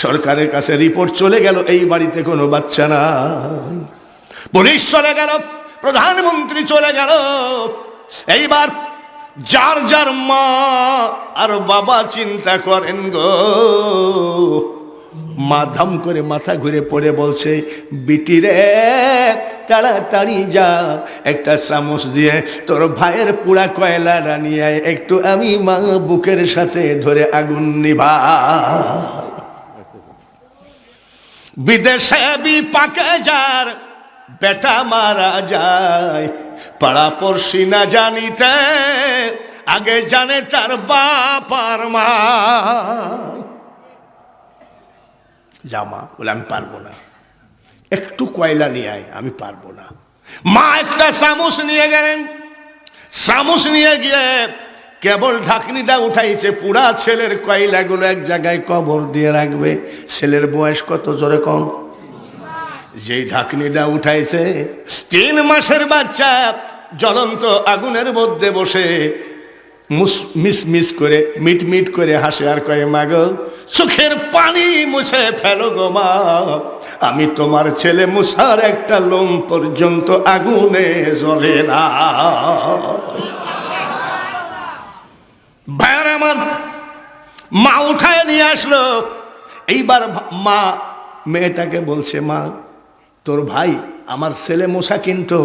সরকারের কাছে রিপোর্ট চলে গেল এই বাড়িতে কোনো বাচ্চা নাই। পুলিশ চলে গেল, প্রধানমন্ত্রী চলে গেল। এইবার যার যার মা আর বাবা চিন্তা করেন গো। মা ধাম করে মাথা ঘুরে পড়ে বলছে বিটি রে তাড়াতাড়ি যা, একটা চামচ দিয়ে তোর ভাইয়ের পুরা কয়লাটা নিয়ে আয়, একটু আমি মা বুকের সাথে ধরে আগুন নিভা। বিদেশে বিপাকে যার বেটা মারা যায়, পাড়া পড়শি না জানিতে আগে জানে তার বাপ আর মা। জামা বলে আমি পারবো না, একটু কয়লা নিয়ে আয়, আমি পারবো না। মা একটা চামচ নিয়ে গেলেন। চামচ নিয়ে গিয়ে কেবল ঢাকনিটা উঠাইছে, পুরা ছেলের কয়লাগুলো এক জায়গায় কবর দিয়ে রাখবে। ছেলের বয়স কত? জোরে কম। যেই ঢাকনিটা উঠাইছে, 3 মাসের বাচ্চা জ্বলন্ত আগুনের মধ্যে বসে মিস মিস করে মিট মিট করে হাসে আর কয় মা গো চোখের পানি মুছে ফেলো গো মা, আমি তোমার ছেলে মুসার একটা লোম পর্যন্ত আগুনে জ্বলে না। ভাইয়ার আমার, মা উঠায় নিয়ে আসলো। এইবার মা মেয়েটাকে বলছে মা তোর ভাই আমার ছেলে মুসা কিন্তু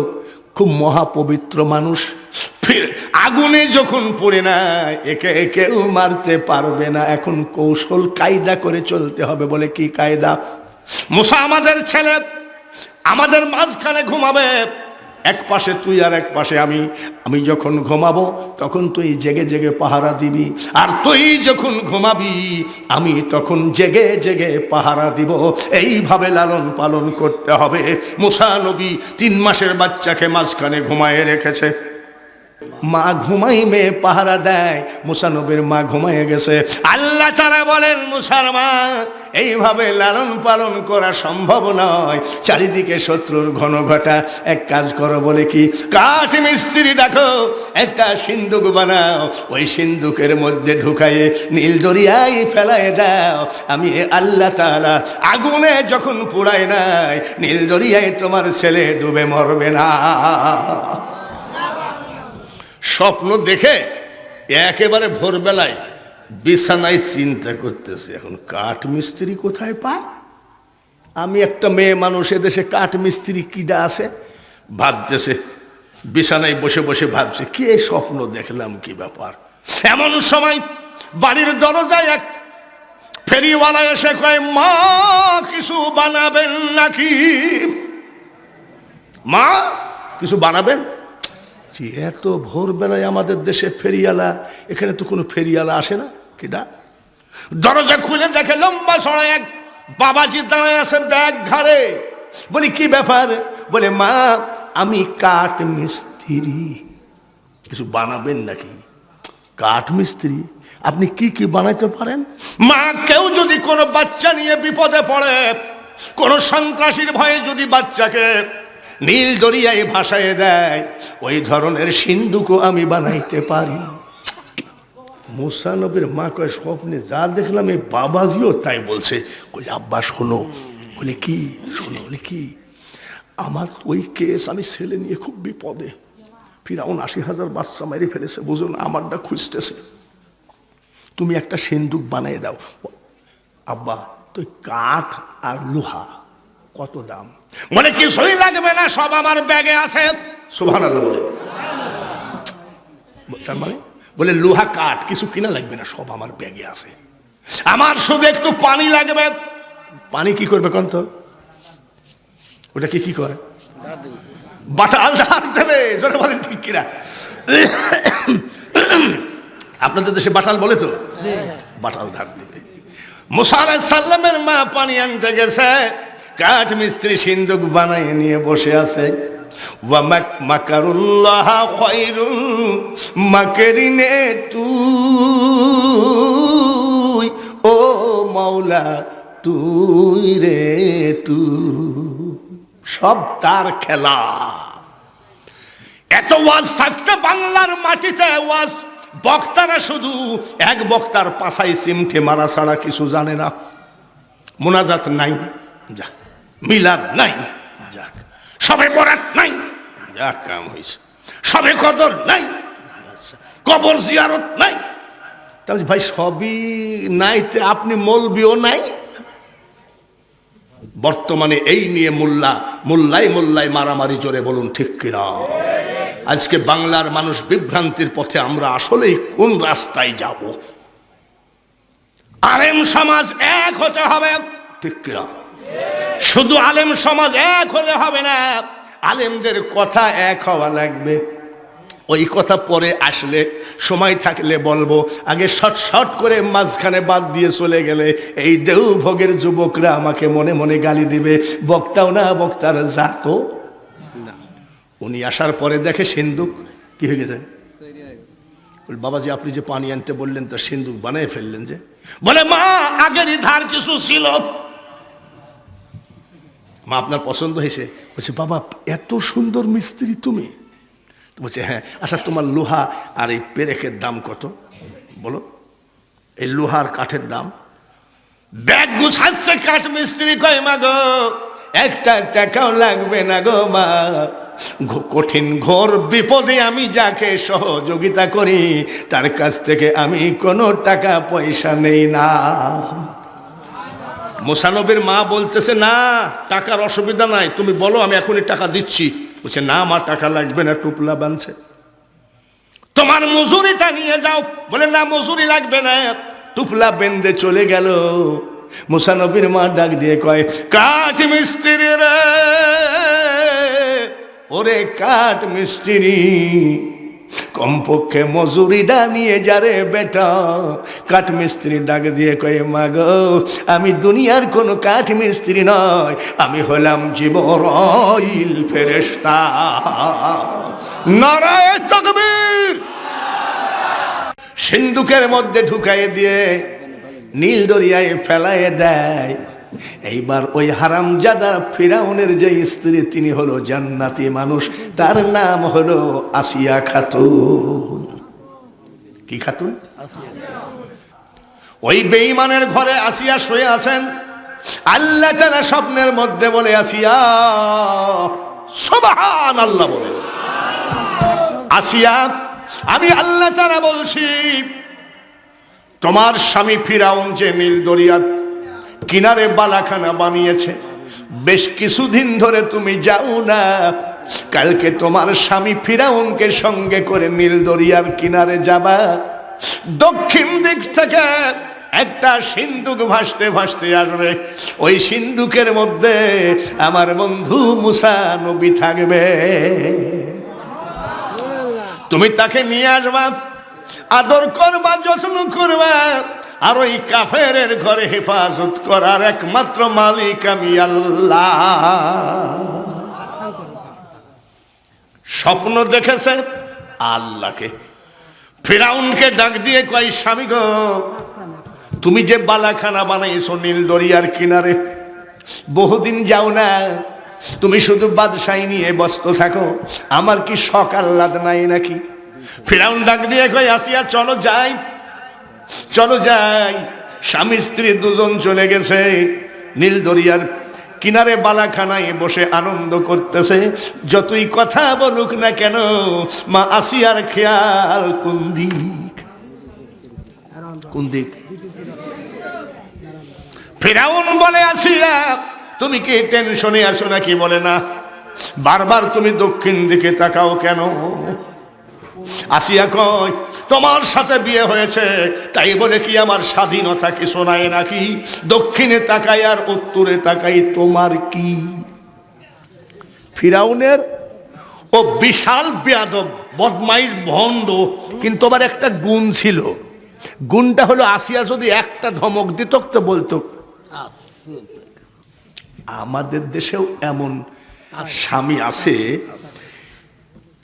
খুব মহাপবিত্র মানুষ, ফির আগুনে যখন পড়ে না একে কেউ মারতে পারবে না, এখন কৌশল কায়দা করে চলতে হবে। বলে কি কায়দা? মুসা আমাদের ছেলে, আমাদের মাঝখানে ঘুমাবে, এক পাশে তুই আর এক পাশে আমি। আমি যখন ঘুমাবো তখন তুই জেগে জেগে পাহারা দিবি, আর তুই যখন ঘুমাবি আমি তখন জেগে জেগে পাহারা দিব। এইভাবে লালন পালন করতে হবে। মুসা নবী 3 মাসের বাচ্চাকে মাঝখানে ঘুমায়ে রেখেছে। মা ঘুমাই মেয়ে পাহারা দেয়, মুসা নবীর মা ঘুমাইয়ে গেছে। আল্লাহ তাআলা বলেন মুসার মা এইভাবে লালন পালন করা সম্ভব নয়, চারিদিকে শত্রুর ঘন ঘটা। এক কাজ করো, বলে কি কাঠ মিস্ত্রি ডাকো, একটা সিন্দুক বানাও, ওই সিন্দুকের মধ্যে ঢুকায়ে নীল দরিয়ায় ফেলায় দাও। আমি আল্লাহ তাআলা আগুনে যখন পুড়ায় নাই নীল দরিয়ায় তোমার ছেলে ডুবে মরবে না। স্বপ্ন দেখে একেবারে ভোরবেলায় বিছানায় চিন্তা করতেছে এখন কাঠ মিস্ত্রি কোথায় পায়। আমি একটা মেয়ে মানুষ, এদেশে কাঠ মিস্ত্রি কিডা আছে ভাবতেছে, বিছানায় বসে বসে ভাবছে কে স্বপ্ন দেখলাম, কি ব্যাপার। এমন সময় বাড়ির দরজায় এক ফেরিওয়ালা এসে কয় মা কিছু বানাবেন নাকি? মা কিছু বানাবেন? জি, এত ভোরবেলায় আমাদের দেশে ফেরিয়ালা, এখানে তো কোনো ফেরিয়ালা আসে না। কিডা? দরজা খুলে দেখে লম্বা ছড়া এক বাবাজি দাঁড়ায় আছে ব্যাগ ঘাড়ে। বলি কি ব্যাপার? বলে মা আমি কাঠ মিস্ত্রি। কিছু বানাবেন নাকি? কাঠ মিস্ত্রি? আপনি কি কি বানাইতে পারেন? মা কেউ যদি কোনো বাচ্চা নিয়ে বিপদে পড়ে, কোন সন্ত্রাসীর ভয়ে যদি বাচ্চাকে নীল দরিয়ায় ভাসায় দেয়, ওই ধরনের সিন্ধুকও আমি বানাইতে পারি। মুসা নবীর মা কয় স্বপ্নে যা দেখলাম এই বাবাজিও তাই বলছে। কই আব্বা শোনো। বলে কি? শোনো। বলে কি? আমার ওই কেস, আমি ছেলে নিয়ে খুব বিপদে। ফিরাউন ৮০,০০০ বাচ্চা মেরে ফেলেছে, বুঝো না, আমারটা খুঁজতেছে। তুমি একটা সিন্ধুক বানিয়ে দাও। আব্বা তুই কাঠ আর লোহা কত দাম? বলে কিছুই লাগবে না, সব আমার ব্যাগে আছে। সুবহানাল্লাহ বলে। তার মানে বলে লোহা কাঠ কিছু কিনা লাগবে না, সব আমার ব্যাগে আছে। আমার শুধু একটু পানি লাগবে। পানি কি করবে কোন তো? ওটা কি করে? বাটাল ধার দেবে। জোরে বলেন ঠিক কিনা? আপনাদের দেশে বাটাল বলে তো? বাটাল ধার দেবে। মুসা আলাইহিস সালামের মা পানি আনতে গেছে, কাঠ মিস্ত্রি সিন্ধুক বানায় নিয়ে বসে আছে। ওয়া মাকারুল্লাহ খায়রুল মাকিরিনে, তুই ও মাওলা তুই রে তুই, সব তার খেলা। এত ওয়াজ থাকতে বাংলার মাটিতে ওয়াজ, বক্তারা শুধু এক বক্তার পাছায় চিমটে মারা ছাড়া কিছু জানে না। মুনাজাত নাই, যা। মিলাদ নাই, যাক। সবে বরাত নাই, যা কাম হয়েছে। সবে কদর নাই, কবর জিয়ারত নাই। তাহলে ভাই সবই নাইতে আপনি মৌলবিও নাই। বর্তমানে এই নিয়ে মোল্লাই মারামারি, জোরে বলুন ঠিক কিনা? আজকে বাংলার মানুষ বিভ্রান্তির পথে। আমরা আসলেই কোন রাস্তায় যাব? আলেম সমাজ এক হতে হবে, ঠিক কিনা? শুধু আলেম সমাজ এক হলে হবে না, আলেমদের কথা এক হওয়া লাগবে। ওই কথা পরে আসলে সময় থাকলে বলবো। আগে শর্ট করে মাঝখানে বাদ দিয়ে চলে গেলে এই দেওভোগের যুবকরা আমাকে মনে মনে গালি দিবে। বক্তাও না, বক্তার জাতো। উনি আসার পরে দেখে সিন্ধুক কি হয়ে গেছে। বাবাজি আপনি যে পানি আনতে বললেন তো সিন্ধুক বানিয়ে ফেললেন যে? বলে মা আগেরই ধার কিছু ছিল। মা আপনার পছন্দ হয়েছে? বলছে বাবা এত সুন্দর মিস্ত্রি তুমি। বলছে হ্যাঁ। আচ্ছা তোমার লোহা আর এই পেরেকের দাম কত বলো? এই লোহার কাঠের দাম। ব্যাগ গুছাচ্ছে কাঠ মিস্ত্রি, কয় মা গো একটা টাকাও লাগবে না গো মা। কঠিন ঘোর বিপদে আমি যাকে সহযোগিতা করি তার কাছ থেকে আমি কোনো টাকা পয়সা নেই না। মুসা নবীর মা বলতেছে না টাকার অসুবিধা নাই, তুমি বলো আমি এখনই টাকা দিচ্ছি। বলছে না আমার টাকা লাগবে না, টুপলা বানছে। তোমার মজুরিটা নিয়ে যাও। বলে না মজুরি লাগবে না, টুপলা বেঁধে চলে গেল। মুসা নবীর মা ডাক দিয়ে কয় কাঠ মিস্ত্রি রে, ওরে কাঠ মিস্ত্রি কমপক্ষে মজুরিটা নিয়ে যারে বেটা। কাঠ মিস্ত্রি ডাক দিয়ে কয়ে মা গো আমি দুনিয়ার কোনো কাঠ মিস্ত্রি নয়, আমি হলাম জিবরাইল ফেরেশতা। নারায়ে তাকবীর। সিন্ধুকের মধ্যে ঢুকাই দিয়ে নীল দরিয়ায় ফেলায় দেয়। এইবার ওই হারামজাদা ফিরাউনের যে স্ত্রী তিনি হলো জান্নাতি মানুষ, তার নাম হলো আসিয়া খাতুন। কি খাতুন? ওই বেঈমানের ঘরে আসিয়া শুয়ে আছেন। আল্লাহ তাআলা স্বপ্নের মধ্যে বলে আসিয়া সুবহানাল্লাহ বলে, আসিয়া আমি আল্লাহ তাআলা বলছি তোমার স্বামী ফিরাউন যে নীল দরিয়ার কিনারে বালাখানা বানিয়েছে, বেশ কিছুদিন ধরে তুমি যাও না। কালকে তোমার স্বামী ফিরাউনকে সঙ্গে করে নীল দরিয়ার কিনারে যাবা। দক্ষিণ দিক থেকে একটা সিন্ধুক ভাসতে ভাসতে আসবে। ওই সিন্ধুকের মধ্যে আমার বন্ধু মুসা নবী থাকবে। তুমি তাকে নিয়ে আসবা, আদর করবা, যত্ন করবা, আর ওই কাফেরের ঘরে হেফাজত করার একমাত্র মালিক আমি আল্লাহ। স্বপ্ন দেখেছে আল্লাহকে। ফিরাউনকে ডাক দিয়ে কয়, স্বামী গো, তুমি যে বালাখানা বানাইছো নীল দরিয়ার কিনারে, বহুদিন যাও না, তুমি শুধু বাদশাহী নিয়ে ব্যস্ত থাকো, আমার কি শখ আহ্লাদ নাই নাকি? ফিরাউন ডাক দিয়ে কয়, আসিয়া চলো যাই, চলো যাই। স্বামী স্ত্রী দুজন চলে গেছে, নীল দরিয়ার কিনারে বালাখানায় বসে আনন্দ করতেছে। যতই কথা বলুক না কেন, মা আসিয়ার খেয়াল কোন দিক, কোন দিক? ফিরাউন বলে, আসিয়া তুমি কি টেনশনে আছো নাকি? বলে না। বারবার তুমি দক্ষিণ দিকে তাকাও কেন? আসিয়া কয়, তোমার সাথে বিয়ে হয়েছে, তাই বলে কি আমার স্বাধীনতা কিছু নাই নাকি? দক্ষিণে তাকাই আর উত্তরে তাকাই, তোমার কি? ফিরাউনের ও বিশাল বেয়াদব, বদমাইশ, ভণ্ড, কিন্তু আবার একটা গুণ ছিল। গুণটা হলো, আসিয়া যদি একটা ধমক দিত তো বলতো। আমাদের দেশেও এমন স্বামী আছে,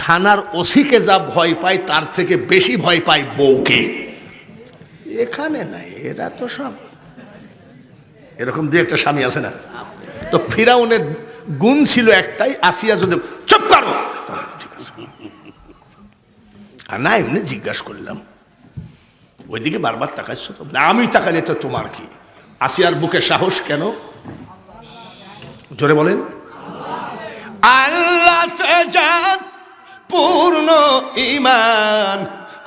থানার ওসিকে যা ভয় পায় তার থেকে বেশি ভয় পায় বউকে। এখানে নাই, এরা তো সব এরকম দু একটা স্বামী আছে না? তো ফিরাউনের গুণ ছিল একটাই, আসিয়া যদি চুপ করো, আর না এমনি জিজ্ঞাসা করলাম, ওইদিকে বারবার তাকাচ্ছ তো? আমি তাকালে তো তোমার কি? আসিয়ার বুকে সাহস কেন? জোরে বলেন। আল্লাহ জান পূর্ণ ঈমান,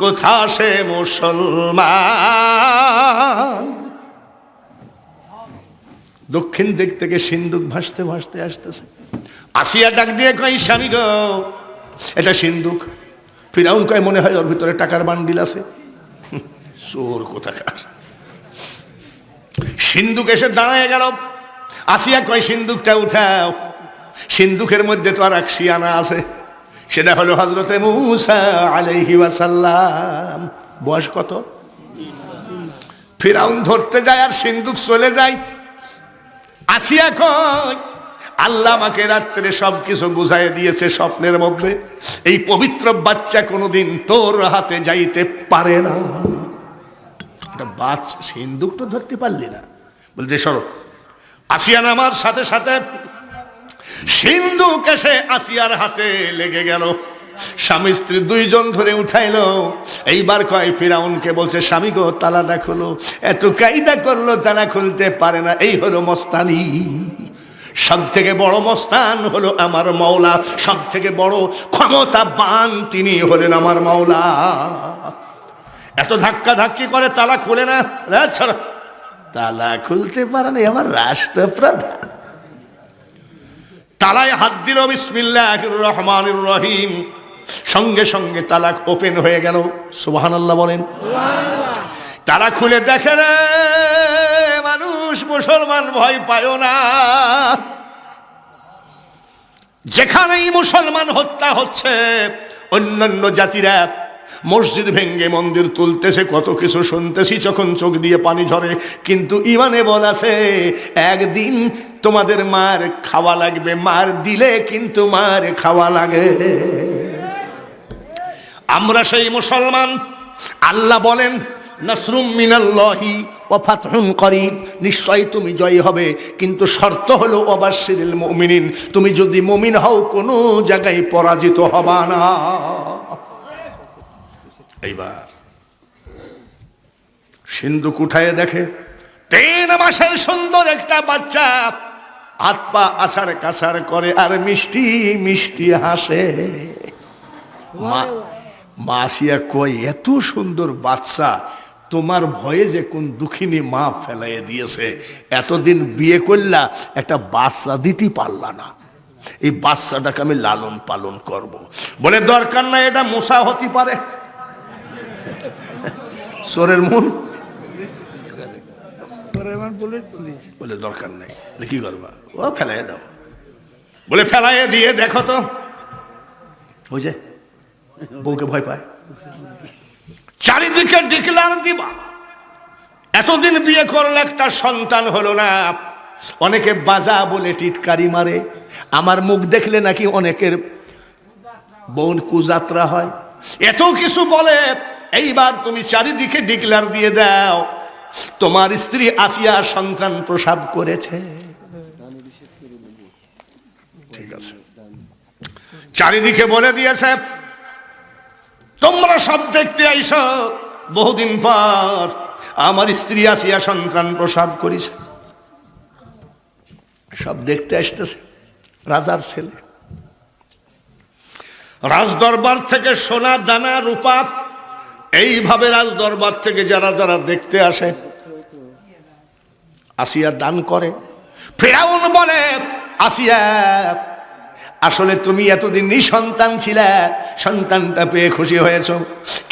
কোথা সে মুসলমান। দক্ষিণ দিক থেকে সিন্ধুক ভাসতে ভাসতে আসতেছে। আসিয়া ডাক দিয়ে কয়, স্বামী গো, এটা সিন্ধুক। ফিরাউন কয়, মনে হয় ওর ভিতরে টাকার বান্ডিল আছে। চোর কোথাকার। সিন্ধুক এসে দাঁড়ায় গেল। আসিয়া কয়, সিন্ধুকটা উঠাও। সিন্ধুকের মধ্যে তো আর এক শিয়ানা আছে, সেটা হলো হযরতে মূসা আলাইহি ওয়াসাল্লাম। বয়স কত? ফিরাউন ধরতে যায় আর সিন্ধুক চলে যায়। আসিয়া কয়, আল্লাহ আমাকে রাত্রে সবকিছু বুঝাই দিয়েছে স্বপ্নের মধ্যে, এই পবিত্র বাচ্চা কোনোদিন তোর হাতে যাইতে পারে না। বাচ্চা সিন্ধুক তো ধরতে পারলি না, বলছে সরো। আসিয়া নামার সাথে সাথে সিন্ধুক এসে আসিয়ার হাতে লেগে গেল। স্বামী স্ত্রী দুইজন ধরে উঠাইলো। এইবার কয়, ফিরাউনকে বলছে, স্বামী গো, তালাটা খোলো। এত কায়দা করলো, তালা খুলতে পারে না। এই হলো মস্তানি। সব থেকে বড় মস্তান হলো আমার মাওলা, সব থেকে বড় ক্ষমতাবান তিনি হলেন আমার মাওলা। এত ধাক্কা ধাক্কি করে তালা খুলে না। তালা খুলতে পারে না আমার রাষ্ট্রপ্রধান। তালায় হাত দিল, বিসমিল্লাহির রহমানির রহিম, সঙ্গে সঙ্গে তালা ওপেন হয়ে গেল। সুবহানাল্লাহ বলেন। তালা খুলে দেখে রে মানুষ, মুসলমান, ভয় পায় না। যেখানেই মুসলমান হত্যা হচ্ছে, অন্যান্য জাতিরা মসজিদ ভেঙ্গে মন্দির তুলতেছে, কত কিছু শুনতেছি, যখন চোখ দিয়ে পানি ঝরে। কিন্তু ইমানে বলেছে, একদিন তোমাদের মার খাওয়া লাগবে, মার দিলে কিন্তু মার খাওয়া লাগে। আমরা সেই মুসলমান। আল্লাহ বলেন, নাসরুম মিনাল্লাহি ওয়া ফাতহুন করিব, নিশ্চয়ই তুমি জয়ী হবে, কিন্তু শর্ত হলো ওয়াবাশশিরিল মুমিনিন, তুমি যদি মুমিন হও কোনো জায়গায় পরাজিত হবা না। এইবার সিন্ধুক উঠায় দেখে 3 মাসের সুন্দর একটা বাচ্চা, হাত পা আছাড় কাছাড় করে আর মিষ্টি মিষ্টি হাসে। মা আসিয়া কয়, এত সুন্দর বাচ্চা, তোমার ভয়ে যে কোন দুঃখিনী মা ফেলাইয়া দিয়েছে, এতদিন বিয়ে করলা, একটা বাচ্চা দিতে পারলা না, এই বাচ্চাটাকে আমি লালন পালন করব। বলে, দরকার নাই, এটা মূসা হতে পারে। চোরের মন বলে, দরকার নাই। কি করবা? ও ফেলাই দাও। বলে, ফেলাই দিয়ে দেখো তো, বুঝে বউকে ভয় পায়, চারিদিকে ডিক্লার দিবা। এতদিন বিয়ে করলে একটা সন্তান হলো না, অনেকে বাজা বলে টিটকারি মারে, আমার মুখ দেখলে নাকি অনেকের বোন কুযাত্রা হয়, এত কিছু বলে। এইবার তুমি চারিদিকে ডিক্লার দিয়ে দাও তোমার স্ত্রী আসিয়া সন্তান প্রসব করেছে, ঠিক আছে, চারিদিকে বলে দিয়েছে তোমরা সব দেখতে আইসো, বহুদিন পর আমার স্ত্রী আসিয়া সন্তান প্রসব করেছে। সব দেখতে আসতেছে রাজার ছেলে, রাজদরবার থেকে সোনা দানা রূপা, এইভাবে রাজদরবার থেকে যারা যারা দেখতে আসে আসিয়া দান করে। ফিরাউন বলে আসিয়া আসলে তুমি এতদিন নিঃসন্তান ছিলে, সন্তানটা পেয়ে খুশি হয়েছ,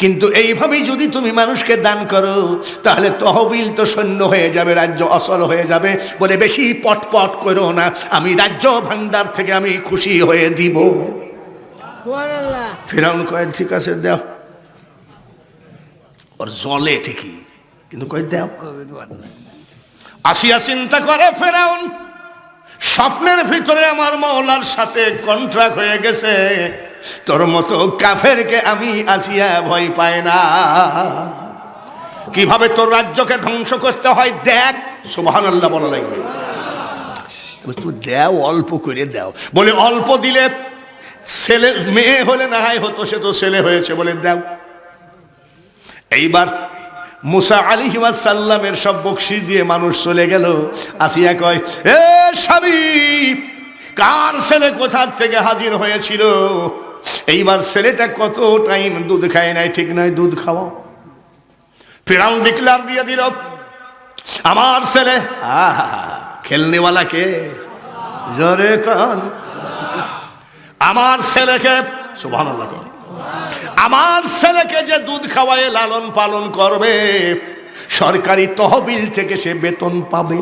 কিন্তু এইভাবেই যদি তুমি মানুষকে দান করো তাহলে তহবিল তো শূন্য হয়ে যাবে, রাজ্য অচল হয়ে যাবে, বলে বেশি পটপট করো না, আমি রাজ্য ভান্ডার থেকে আমি খুশি হয়ে দিব। ফিরাউন কয় ঠিক আছে দাও, ওর জলে ঠিকই কিন্তু কয় দাও। আসিয়া চিন্তা করে ফিরাউন স্বপ্নের ভিতরে আমার মওলার সাথে কন্ট্রাক্ট হয়ে গেছে, তোর মতো কাফেরকে আমি আসিয়া ভয় পাই না, কিভাবে তোর রাজ্যকে ধ্বংস করতে হয় দেখ। সুবহানাল্লাহ বলা লাগবে, তুই দাও অল্প করে দাও, বলে অল্প দিলে ছেলে মেয়ে হলে না হয় হতো, সে তো ছেলে হয়েছে বলে দাও। এইবার মুসা আলাইহিস সালামের সব বকশিশ দিয়ে মানুষ চলে গেল। আসিয়া কয় এ স্বামী, কার ছেলে কোথা থেকে হাজির হয়েছিল, এইবার ছেলেটা কত টাইম দুধ খায় নাই, ঠিক নয় দুধ খাওয়াও। ফিরাউন ডিক্লার দিয়ে দিল আমার ছেলে, আহা খেলনেওয়ালা কে, জোরে কন, আমার ছেলেকে, সুবহানাল্লাহ, আমার ছেলেকে যে দুধ খাওয়ায় লালন পালন করবে সরকারি তহবিল থেকে সে বেতন পাবে,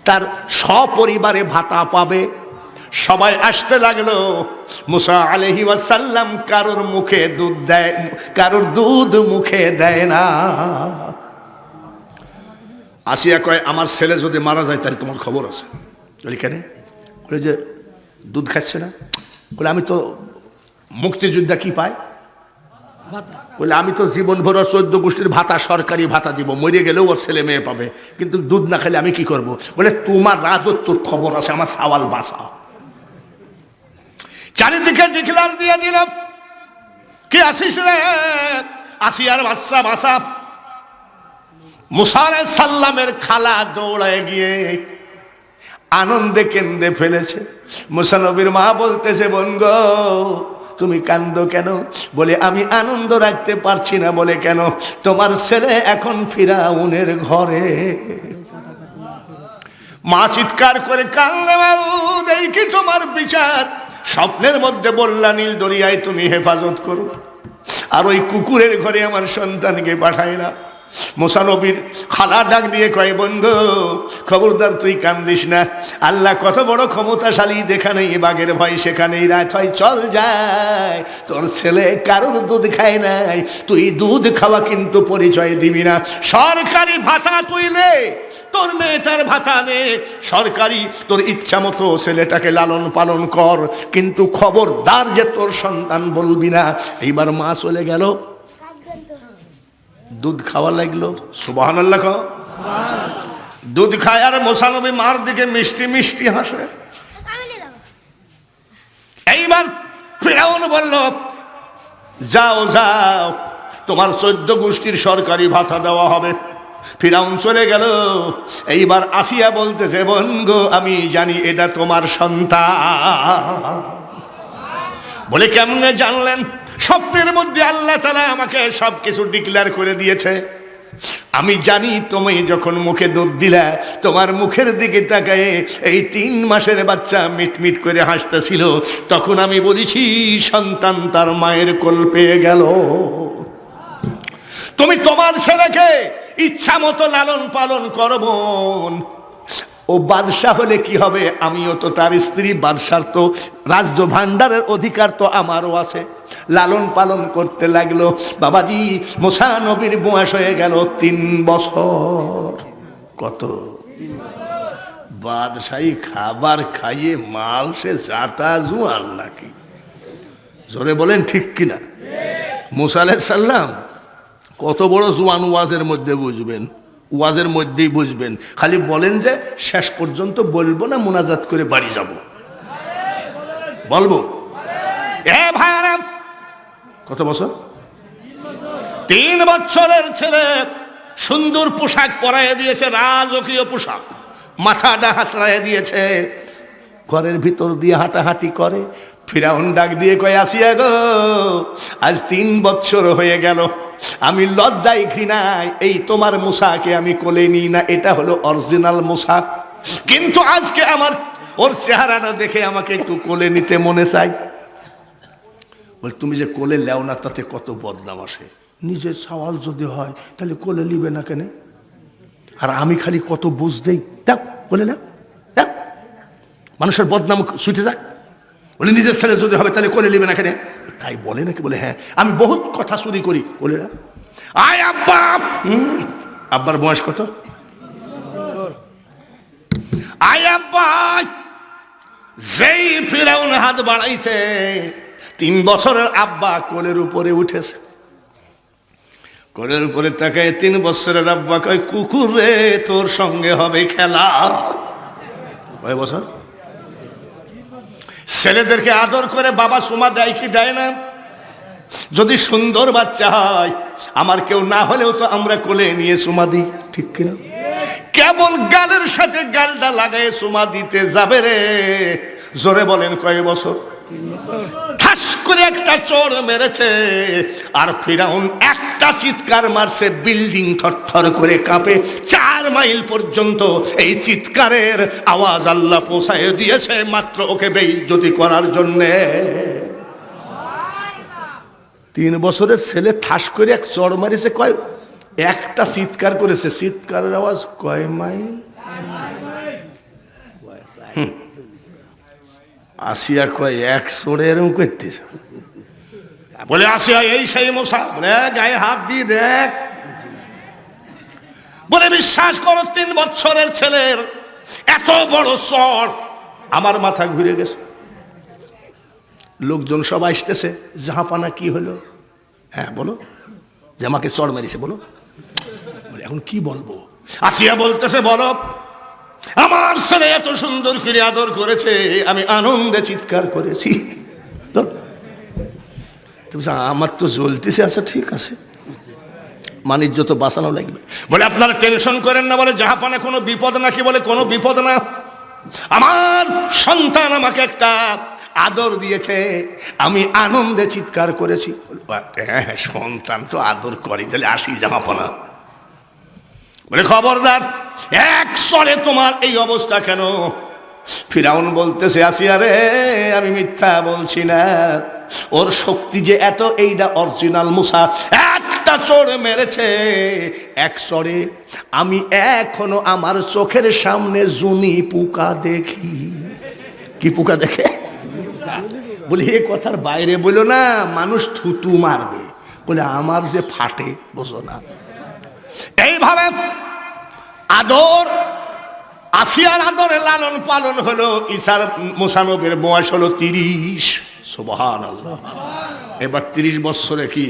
তার সপরিবারে ভাতা পাবে। সবাই আসতে লাগলো। মুসা আলাইহিস সালাম কারোর মুখে দুধ দেয়, কারোর দুধ মুখে দেয় না। আসিয়া কয় আমার ছেলে যদি মারা যায় তাহলে তোমার খবর আছে। বলি কেন? বলে যে দুধ খাচ্ছে না। বলে আমি তো মুক্তিযোদ্ধা কি পাই, বলে আমি তো জীবন ভর 14 গোষ্ঠীর ভাতা, সরকারি ভাতা দিব, মরে গেলেও ওর ছেলে মেয়ে পাবে, কিন্তু দুধ না খেলে আমি কি করব? বলে তোমার রাজত্বর খবর আছে, আমার সওয়াল বাসা। চারিদিকে ডিক্লার দিয়ে দিল কি আসিস রে, আসিয়ার বাচ্চা বাসা। মুসা আলাইহিস সালামের খালা দৌড়ায় গিয়ে আনন্দে কেঁদে ফেলেছে। মুসা নবীর মা বলতেছে বোন গো তুমি কান্দো কেন? বলে আমি আনন্দ রাখতে পারছি না। বলে কেন? তোমার ছেলে এখন ফিরাউনের ঘরে। মা চিৎকার করে কাঁদলে, মাউদ এই কি তোমার বিচার? স্বপ্নের মধ্যে বললা নীল দরিয়ায় তুমি হেফাজত করো, আর ওই কুকুরের ঘরে আমার সন্তানকে পাঠাইলা। মুসা নবীর খালা ডাক দিয়ে কয় বন্ধু খবরদার তুই কান্দিস না, আল্লাহ কত বড় ক্ষমতাশালী, দেখা নেই বাঘের ভয় সেখানেই রাত হয়, চল যায়। তোর ছেলে কারোর দুধ খায় নাই, তুই দুধ খাওয়া কিন্তু পরিচয় দিবি না। সরকারি ভাতা তুই নে, তোর মেয়েটার ভাতা নে, সরকারি তোর ইচ্ছা মতো ছেলেটাকে লালন পালন কর, কিন্তু খবরদার যে তোর সন্তান বলবি না। এইবার মা চলে গেল, দুধ খাওয়া লাগলো। সুবহানাল্লাহ। দুধ খায় আর মুসা নবী মার দিকে মিষ্টি মিষ্টি হাসে। এইবার ফিরাউন বলল যাও যাও, তোমার 14 গোষ্ঠীর সরকারি ভাতা দেওয়া হবে। ফিরাউন চলে গেল। এইবার আসিয়া বলতেছে বোন গো আমি জানি এটা তোমার সন্তান। বলে কেমনে জানলেন? স্বপ্নের মধ্যে আল্লাহ তাআলা আমাকে সবকিছু ডিক্লেয়ার করে দিয়েছে। আমি জানি তুমি যখন মুখে দুধ দিলা, তোমার মুখের দিকে তাকায়ে এই 3 মাসের বাচ্চা মিটমিট করে হাসতেছিল, তখন আমি বলেছি সন্তান তার মায়ের কোল পেয়ে গেল। তুমি তোমার ছেলেকে ইচ্ছা মতো লালন পালন করবো। ও বাদশা হলে কি হবে? আমিও তো তার স্ত্রী, বাদশার তো রাজ্য ভান্ডারের অধিকার তো আমারও আছে। লালন পালন করতে লাগলো। বাবাজি মুসা নবীর বয়স হয়ে গেল 3 বছর। কত? বাদশাহী খাবার খাইয়ে মাল সে জাতা জুয়ান নাকি? জোরে বলেন ঠিক কিনা? মুসা আলাইহিস সালাম কত বড় জুয়ান, ওয়াজের মধ্যে বুঝবেন, ওয়াজের মধ্যেই বুঝবেন। খালি বলেন যে শেষ পর্যন্ত বলবো না, মুনাজাত করে বাড়ি যাব। বলবো এ ভাইরা, কত বছর? 3 বছরের ছেলে সুন্দর পোশাক পরাইয়ে দিয়েছে, রাজকীয় পোশাক, মাথাটা হাসড়াইয়ে দিয়েছে, ঘরের ভিতর দিয়ে হাঁটাহাঁটি করে। ফিরাউন ডাক দিয়ে কয়, আসিয়া গো, আজ 3 বছর হয়ে গেল, আমি লজ্জায় ঘৃণায় এই তোমার মুসাকে আমি কোলে নিই না। এটা হলো অরিজিনাল মুসা, কিন্তু আজকে আমার ওর চেহারাটা দেখে আমাকে একটু কোলে নিতে মনে চাই। বল, তুমি যে কোলে লেও না তাতে কত বদনাম আসে। নিজের সওয়াল যদি হয় তাহলে কোলে নিবে না কেন? আর আমি খালি কত বুঝ দেই, দেখ কোলে না, দেখ মানুষের বদনাম শুইতে যাক। বলে নিজের ছেলে যদি হবে তাহলে কোলে নিবে না কেন? তাই বলে নাকি? বলে হ্যাঁ, আমি বহুত কথা চুরি করি। বলে না, আয় আব্বা। আব্বার বয়স কত? আয় আব্বা। যেই ফিরাউন হাত বাড়াইছে, 3 বছরের আব্বা কোলের উপরে উঠেছে। কোলের উপরে তাকায় 3 বছরের আব্বা কয়, কুকুর রে, তোর সঙ্গে হবে খেলা। কয় বছর? ছেলেদেরকে আদর করে বাবা সুমা দেয় কি দেয় না? যদি সুন্দর বাচ্চা হয়, আমার কেউ না হলেও তো আমরা কোলে নিয়ে সুমা দিই, ঠিক কিনা? কেবল গালের সাথে গালটা লাগাই সুমা দিতে যাবে রে, জোরে বলেন কয় বছর? ঠাস করে একটা চোর মেরেছে, আর ফিরাউন একটা চিৎকার মারছে, বিল্ডিং থরথর করে কাঁপে। 4 মাইল পর্যন্ত এই চিৎকারের আওয়াজ আল্লাহ পৌঁছায় দিয়েছে, মাত্র ওকে বেইজ্জতি করার জন্যে। 3 বছরের ছেলে ঠাস করে এক চোর মারিছে, কয় একটা চিৎকার করেছে, চিৎকারের আওয়াজ কয় মাইল? আসিয়া কয় 1 চোরে এরকম করতেছে। বলে আসিয়া এই সেই মুসা? বলে গায়ে হাত দিয়ে দেখ। বলে বিশ্বাস করো, 3 বছরের ছেলের এত বড় চর, আমার মাথা ঘুরে গেছে। লোকজন সব আসতেছে, জাহাপানা কি হলো? হ্যাঁ বলো, যে আমাকে চর মেরেছে বলো। বলে এখন কি বলবো? আসিয়া বলতেছে, বলো, আমার ছেলে এত সুন্দর করে আদর করেছে, আমি আনন্দে চিৎকার করেছি। আমার তো জ্বলতেছে। আচ্ছা ঠিক আছে, মানিজ্য তো বাঁচানো লাগবে। বলে আপনারা টেনশন করেন না, বলে জাহাপানা কোনো বিপদ নাকি? বলে কোনো বিপদ না, আমার সন্তান আমাকে একটা আদর দিয়েছে, আমি আনন্দে চিৎকার করেছি। হ্যাঁ সন্তান তো আদর করি, তাহলে আসি জাহাপানা। বলে খবরদার, 1 চরে তোমার এই অবস্থা কেন? ফিরাউন বলতেছে, আসিয়া রে, আমি মিথ্যা বলছি না, ওর শক্তি যে এত, এইটা অরিজিনাল মুসা। একটা চোর মেরেছে, 1 চরে আমি এখনো আমার চোখের সামনে জুনি পোকা দেখি। কি পোকা দেখে? বলে এ কথার বাইরে বলো না, মানুষ থুতু মারবে। বলে আমার যে ফাটে, বোঝো না? এইভাবে আদর, আসিয়ার আদরে লালন পালন হলো। ঈসার মুসা নবীর বয়স হলো 30। সুবহানাল্লাহ। এবার 30 বছরে কি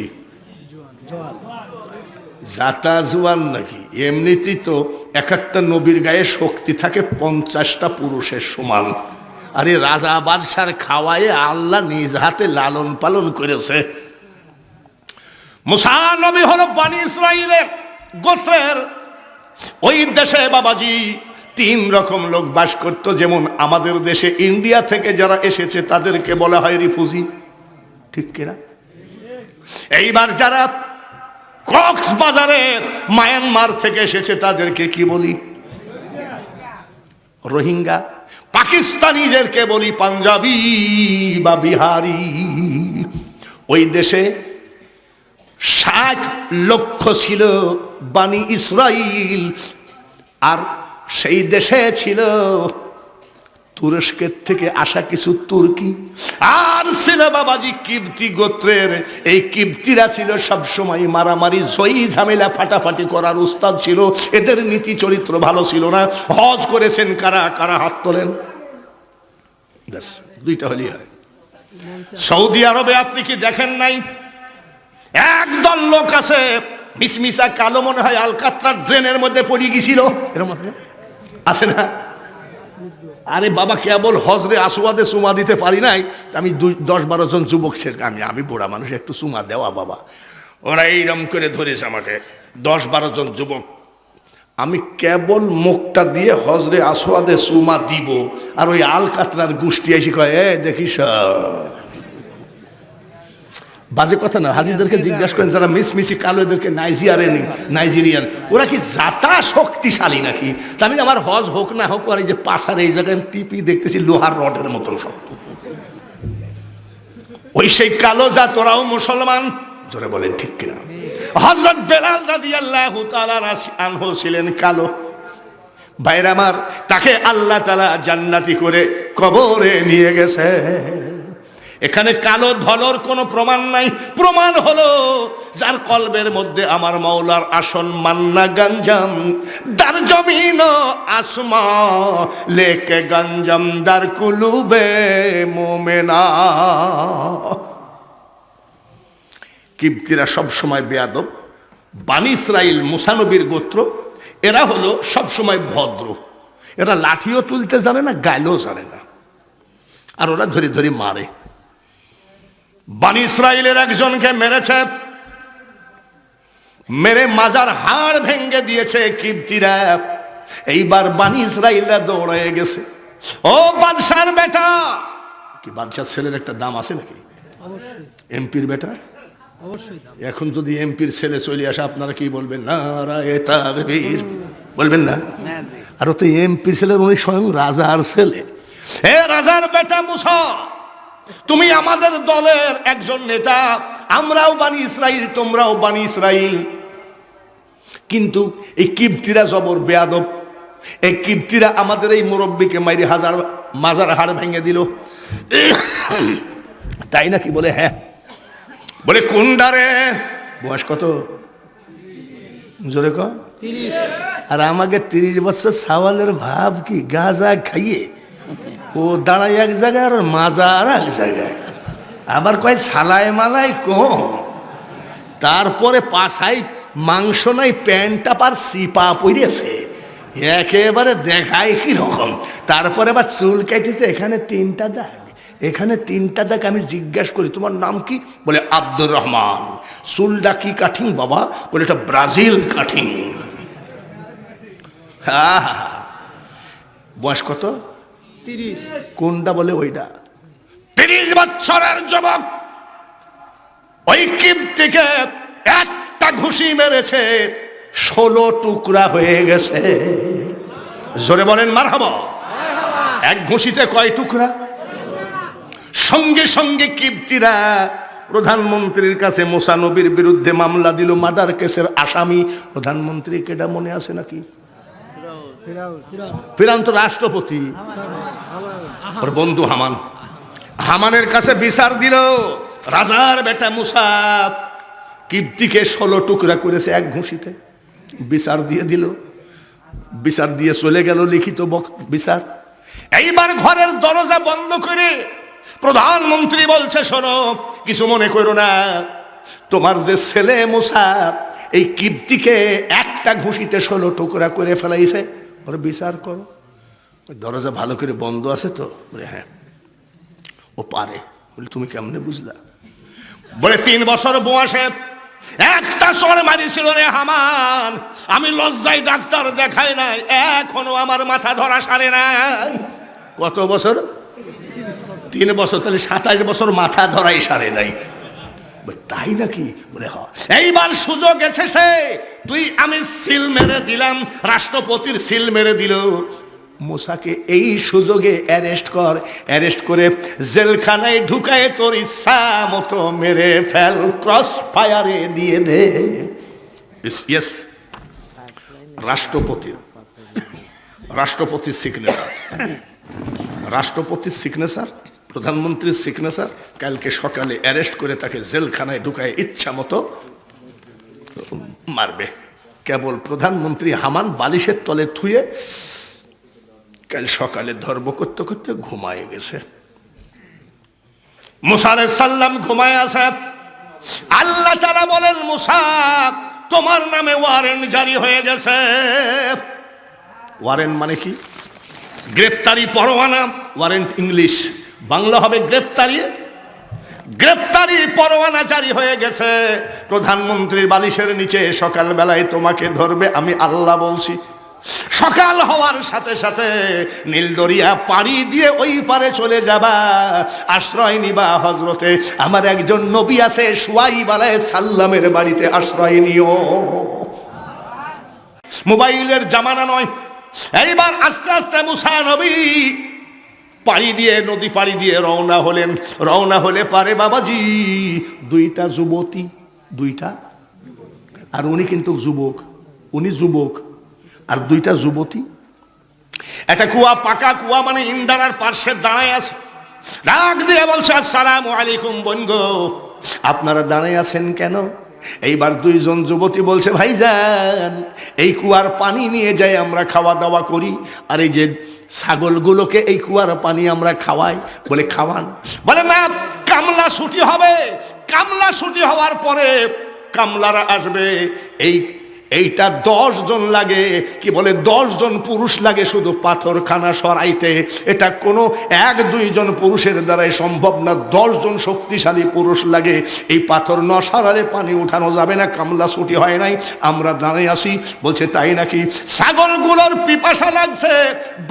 জাতা জুয়ান নাকি? এমনিতেই তো এক একটা নবীর গায়ে শক্তি থাকে 50টা পুরুষের সমান। আরে রাজা বাদশার খাওয়ায়ে আল্লাহ নিজ হাতে লালন পালন করেছে। মুসা নবী হলো বনি ইসরাইলের গোত্রের। ওই দেশে বাবাজি 3 রকম লোক বাস করত। যেমন আমাদের দেশে ইন্ডিয়া থেকে যারা এসেছে তাদেরকে বলা হয় রিফিউজি, ঠিক কিনা? এইবার যারা কক্সবাজারে মায়ানমার থেকে এসেছে তাদেরকে কি বলি? রোহিঙ্গা। পাকিস্তানিদেরকে বলি পাঞ্জাবি বা বিহারি। ওই দেশে 60 লক্ষ ছিল বনি ইসরাইল, আর সেই দেশে ছিল তুরস্কের থেকে আসা কিছু তুর্কি আর ছিল বাবাজি কিপ্তি গোত্রের। এই কিপ্তিরা ছিল সবসময় মারামারি ঝই ঝামেলা ফাটাফাটি করার উস্তাদ ছিল। এদের নীতি চরিত্র ভালো ছিল না। হজ করেছেন কারা কারা হাত তোলেন? দুইটা হলেই হয়। সৌদি আরবে আপনি কি দেখেন নাই একদল লোক আছে মিসমিসা কালো, মনে হয় আলকাত্রার ড্রেনের মধ্যে পড়ে গিয়েছিল, এরকম আছে না? আরে বাবা কেবল হজরে আসওয়াদে চুমা দিতে পারি নাই, আমি 10-12 জন যুবক, আমি বুড়া মানুষ, একটু চুমা দেওয়া বাবা। ওরা এইরকম করে ধরেছে আমাকে, 10-12 জন যুবক। আমি কেবল মুখটা দিয়ে হজরে আসওয়াদে চুমা দিব, আর ওই আলকাতরার গোষ্ঠী এসে কয় এ দেখিস। বাজে কথা না, হাজিদেরকে জিজ্ঞাসা করেন যারা মিসমিসি কালো, এদেরকে নাইজেরিয়ান, ওরা কি জাতা শক্তিশালী নাকি? তা আমি আমার হজ হোক না হোক, আর এই যে পাশার এই জায়গায় টিপি দেখতেছি লোহার রডের মতন শক্ত। ওই সেই কালো জাত, ওরাও মুসলমান। জোরে বলেন ঠিক কিনা? হযরত বেলাল রাদিয়াল্লাহু তাআলা আনহু ছিলেন কালো। ভাইরা আমার, তাকে আল্লাহ তাআলা জান্নাতি করে কবরে নিয়ে গেছে। এখানে কালো ধলর কোনো প্রমাণ নাই। প্রমাণ হলো যার কলবের মধ্যে আমার মাওলার আসন মান্না গঞ্জম দার জমিন আসমা লেকে গঞ্জম দার কুলুবে মুমিনা। কিপ্তিরা সবসময় বেয়াদব। বানি ইসরাইল মুসা নবীর গোত্র, এরা হলো সবসময় ভদ্র। এরা লাঠিও তুলতে জানে না, গাইলেও জানে না, আর ওরা ধরে ধরে মারে। বানি ইসরাইলের একজনকে মেরেছে, মেরে মাজার হাড় ভেঙ্গে দিয়েছে কিপ্তিরা। এইবার বানি ইসরাইলরা দৌড়ে গেছে, ও বাদশার বেটা। কি বাদশার ছেলের একটা দাম আছে নাকি? এমপির বেটা অবশ্যই। এখন যদি এমপির ছেলে চলে আসে, আপনারা কি বলবেন? নারায়ে তাকবীর বলবেন না? আর তো এমপির ছেলে উনি স্বয়ং রাজার ছেলে। হে রাজার বেটা মুসা, তুমি আমাদের দলের একজন নেতা, আমরাও বানি ইসরাইল, তোমরাও বানি ইসরাইল। কিন্তু এই কিপ্তিরা জবর বেয়াদব। এই কিপ্তিরা আমাদের এই মুরব্বীকে মাইরে মাজার হাড় ভেঙে দিল। তাই নাকি? বলে হ্যাঁ। বলে কোনডারে? বয়স কত? জোরে কর। 30। আর আমাকে 30 বছর সাওয়ালের ভাব কি? গাঁজা খাইয়ে ও দাঁড়ায় এক জায়গায়, আর মাজার এক জায়গায়। আবার কয় সালায় মালায় কম। তারপরে পাছায় মাংস নাই, প্যান্টটা পার সিপা পড়েছে, একেবারে দেখায় কি রকম। তারপরে আবার চুল কেটেছে, এখানে 3টা দাগ, এখানে 3টা দাগ। আমি জিজ্ঞাসা করি তোমার নাম কি? বলে আব্দুর রহমান। চুলটা কি কাটিং বাবা? বলে এটা ব্রাজিল কাটিং। হ্যাঁ, বয়স কত? 30। কোনটা? বলে ওইটা। 30 বছরের যুবক ওই কিপ্তিকে একটা ঘুষি মেরেছে, 16 টুকরা হয়ে গেছে। জোরে বলেন মারহাবা। এক ঘুষিতে কয় টুকরা? সঙ্গে সঙ্গে কিপ্তিরা প্রধানমন্ত্রীর কাছে মুসা নবীর বিরুদ্ধে মামলা দিল, মার্ডার কেসের আসামি। প্রধানমন্ত্রী কেডা মনে আছে নাকি? ফিরাউন তো রাষ্ট্রপতি, ওর বন্ধু হামান। হামানের কাছে বিচার দিল, রাজার বেটা মুসা কিপ্তিকে 16 টুকরা করেছে এক ঘুষিতে। বিচার দিয়ে দিল, বিচার দিয়ে চলে গেল লিখিত বিচার। এইবার ঘরের দরজা বন্ধ করে প্রধানমন্ত্রী বলছে, শোনো, কিছু মনে করো না, তোমার যে ছেলে মুসা এই কিপ্তিকে একটা ঘুষিতে 16 টুকরা করে ফেলাইছে, ওর বিচার করো। দরজা ভালো করে বন্ধ আছে তো? বলে হ্যাঁ, ও পারে। বলে তুমি কেমনে বুঝলা? বলে 3 বছর বয়সে একটা চড় মারিছিল রে হামান, আমি লজ্জায় ডাক্তার দেখাই নাই, এখনো আমার মাথা ধরা সারে নাই। কত বছর? 3 বছর। তাহলে 27 বছর মাথা ধরাই সারে নাই। তাই নাকি? বলে হ। এইবার সুযোগ এসেছে, তুই আমি সিল মেরে দিলাম, রাষ্ট্রপতির সিল মেরে দিল। মুসাকে এই সুযোগে অ্যারেস্ট কর, অ্যারেস্ট করে জেলখানায় ঢুকায় তোর ইচ্ছা মতো মেরে ফেল, ক্রস ফায়ারে দিয়ে দে। ইয়েস, রাষ্ট্রপতির সিগনেচার। রাষ্ট্রপতির সিগনেচার, প্রধানমন্ত্রীর সিগনেচার, কালকে সকালে অ্যারেস্ট করে তাকে জেলখানায় ঢুকায় ইচ্ছা মতো মারবে। কেবল প্রধানমন্ত্রী হামান বালিশের তলে থুয়ে কাল সকালে ধর্ম করতে করতে ঘুমায় গেছে। মুসা আলাইহিস সালাম ঘুমায় আছে। আল্লাহ তাআলা বলেন, মুসা তোমার নামে ওয়ারেন্ট জারি হয়ে গেছে। ওয়ারেন্ট মানে কি? গ্রেপ্তারি পরোয়ানা। ওয়ারেন্ট ইংলিশ, বাংলা হবে গ্রেপ্তারি। গ্রেপ্তারি পরোয়ানা জারি হয়ে গেছে প্রধানমন্ত্রীর বালিশের নিচে। সকালবেলায় তোমাকে ধরবে, আমি আল্লাহ বলছি। সকাল হওয়ার সাথে সাথে নীলদরিয়া পাড়ি দিয়ে ওই পারে চলে যাবা, আশ্রয় নিবা হযরতে আমার একজন নবী আছে শুআইব আলাইহিস সালামের বাড়িতে আশ্রয় নিও। মোবাইলের জামানা নয়। এইবার আস্তে আস্তে মুসা নবী পাড়ি দিয়ে, নদী পাড়ি দিয়ে রওনা হলেন। রওনা হলে পারে বাবাজি দুইটা যুবতী, দুইটা, আর উনি কিন্তু যুবক, উনি যুবক আর দুইটা যুবতী একটা কুয়া, পাকা কুয়া মানে ইন্দারার পার্শ্বে দাঁড়ায় আছে। ডাক দিয়ে বলছে, আসসালামু আলাইকুম বনগো, আপনারা দাঁড়ায় আছেন কেন? এইবার দুইজন যুবতী বলছে, ভাইজান এই কুয়ার পানি নিয়ে যাই আমরা খাওয়া দাওয়া করি, আর এই যে ছাগলগুলোকে এই কুয়ার পানি আমরা খাওয়াই। বলে খাওয়ান? বলে না, কামলা ছুটি হবে, কামলা ছুটি হওয়ার পরে কামলারা আসবে। এইটা 10 জন লাগে, কি বলে 10 জন পুরুষ লাগে শুধু পাথরখানা সরাইতে। এটা কোনো 1-2 জন পুরুষের দ্বারাই সম্ভব না, 10 জন শক্তিশালী পুরুষ লাগে। এই পাথর ন সরালে পানি উঠানো যাবে না, কামলা ছুটি হয় নাই, আমরা দাঁড়িয়ে আসি। বলছে তাই নাকি? ছাগলগুলোর পিপাসা লাগছে,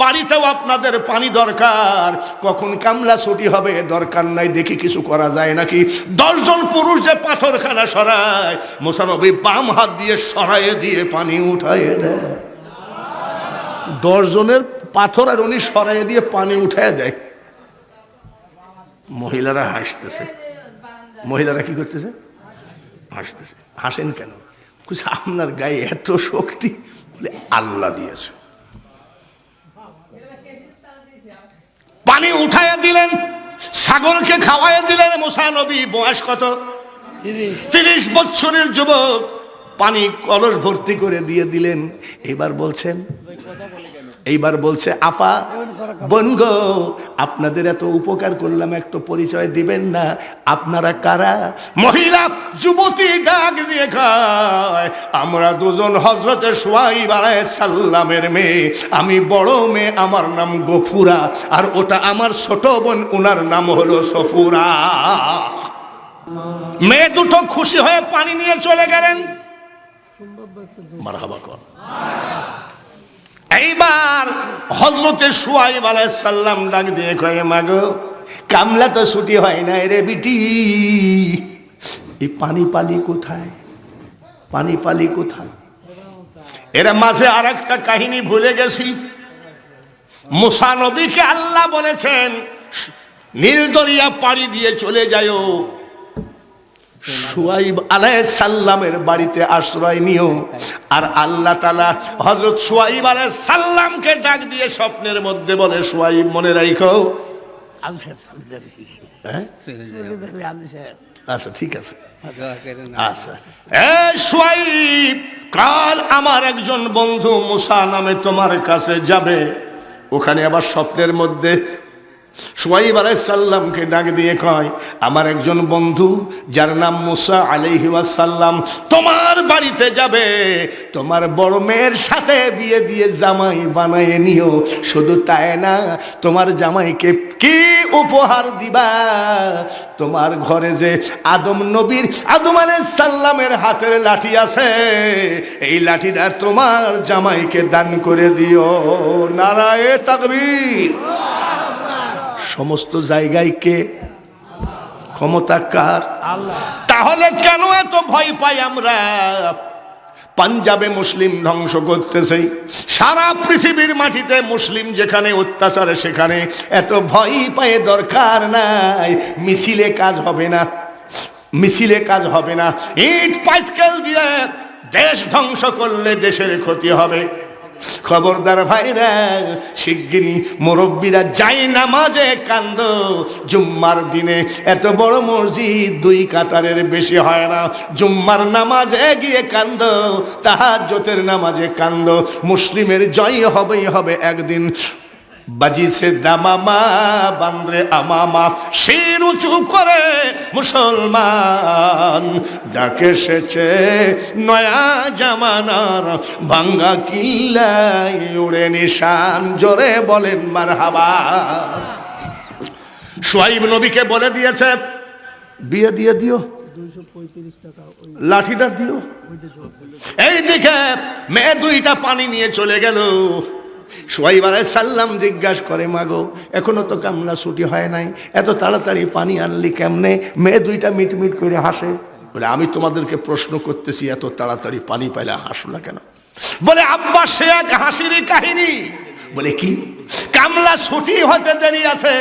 বাড়িতেও আপনাদের পানি দরকার, কখন কামলা ছুটি হবে দরকার নাই, দেখি কিছু করা যায় নাকি। 10 জন পুরুষ যে পাথরখানা সরায়, মুসা নবী বাম হাত দিয়ে সরায় দিয়ে পানি উঠাইয়ে দেয়। 10 জনের পাথর আর উনি সরাইয়ে দিয়ে পানি উঠাইয়ে দেয়। মহিলারা হাসতেছে। মহিলারা কি করতেছে? হাসতেছে। হাসেন কেন? আপনার গায়ে এত শক্তি, বলে আল্লাহ দিয়েছে। পানি উঠাইয়া দিলেন, ছাগলকে খাওয়াইয়া দিলেন। মুসা নবী বয়স কত? 30 বছরের যুবক। পানি কলস ভর্তি করে দিয়ে দিলেন। এইবার বলছে আপা বনগো, আপনাদের এত উপকার করলাম, একটু পরিচয় দিবেন না, আপনারা কারা? মহিলা যুবতী ডাক দিয়ে কয়, আমরা দুজন হযরতে শুআইব আলাইহিস সালামের মেয়ে। আমি বড় মেয়ে, আমার নাম গফুরা, আর ওটা আমার ছোট বোন, ওনার নাম হলো সফুরা। মেয়ে দুটো খুশি হয়ে পানি নিয়ে চলে গেলেন। মারহাবা কর। এইবার হযরতে শুআইব আলাইহিস সালাম ডাক দিয়ে কয়, মাগো কামলা তো ছুটি হয় না রে বিটি, এই পানি পালি কোথায়? পানি পালি কোথায়? এর মাঝে আর একটা কাহিনী ভুলে গেছি। মুসা নবীকে আল্লাহ বলেছেন নীল দরিয়া পাড়ি দিয়ে চলে যাও, শুআইব আলাইহিস সালামের বাড়িতে আশ্রয় নিও। আর আল্লাহ তাআলা হযরত শুআইব আলাইহিস সালামকে ডাক দিয়ে স্বপ্নের মধ্যে বলে, শুআইব মনে রাখো। আচ্ছা ঠিক আছে, আচ্ছা এই শুআইব, কাল আমার একজন বন্ধু মুসা নামে তোমার কাছে যাবে। ওখানে আবার স্বপ্নের মধ্যে শুআইব আলাইহিস সালামকে ডাক দিয়ে কয়, আমার একজন বন্ধু যার নাম মুসা আলাইহি ওয়াসাল্লাম তোমার বাড়িতে যাবে, তোমার বড় মেয়ের সাথে বিয়ে দিয়ে জামাই বানায় নিও। শুধু তাই না, তোমার জামাইকে কি উপহার দিবা? তোমার ঘরে যে আদম আলাইহিস সালামের হাতের লাঠি আছে, এই লাঠিটা তোমার জামাইকে দান করে দিও। নারায়ে তাকবীর। সমস্ত জায়গায় কে ক্ষমতা কার? আল্লাহ। তাহলে কেন এত ভয় পাই আমরা? পাঞ্জাবে মুসলিম ধ্বংস করতেছে, সারা পৃথিবীর মাটিতে মুসলিম যেখানে অত্যাচার, সেখানে এত ভয় পায় দরকার নাই। মিছিলে কাজ হবে না, মিছিলে কাজ হবে না। ইট পাটকেল দিয়ে দেশ ধ্বংস করলে দেশের ক্ষতি হবে। খবরদার ভাইরা, শিগগিরই মুরব্বীরা যাই নামাজে কান্দ। জুম্মার দিনে এত বড় মসজিদ 2 কাতারের বেশি হয় না। জুম্মার নামাজে গিয়ে কান্দ, তাহাজ্জুদের নামাজে কান্দ। মুসলিমের জয় হবেই হবে একদিন। বাজিছে দামামা বান্দ্রে আমামা, শির উঁচু করে মুসলমান, ডাকে এসেছে নয়া জামানার ভাঙ্গা কিল্লায় উড়ে নিশান। জোরে বলেন মারহাবা। শুআইব নবীকে বলে দিয়েছে, বিয়ে দিয়ে দিও, 235 টাকা লাঠিটা দিও। এইদিকে মেয়ে 2টা পানি নিয়ে চলে গেল। শুআইব আলাইহিস সালাম জিজ্ঞাসা করে, মাগো এখনো তো কামলা ছুটি হয় নাই, এত তাড়াতাড়ি পানি আনলি কেমনে? মেয়ে 2টা মিটমিট করে হাসে। বলে, আমি তোমাদেরকে প্রশ্ন করতেছি, এত তাড়াতাড়ি পানি পাইলে হাসো না কেন? বলে, আব্বা সে এক হাসিরই কাহিনী। বলে, কি? কামলা ছুটি হতে দেরি আছে,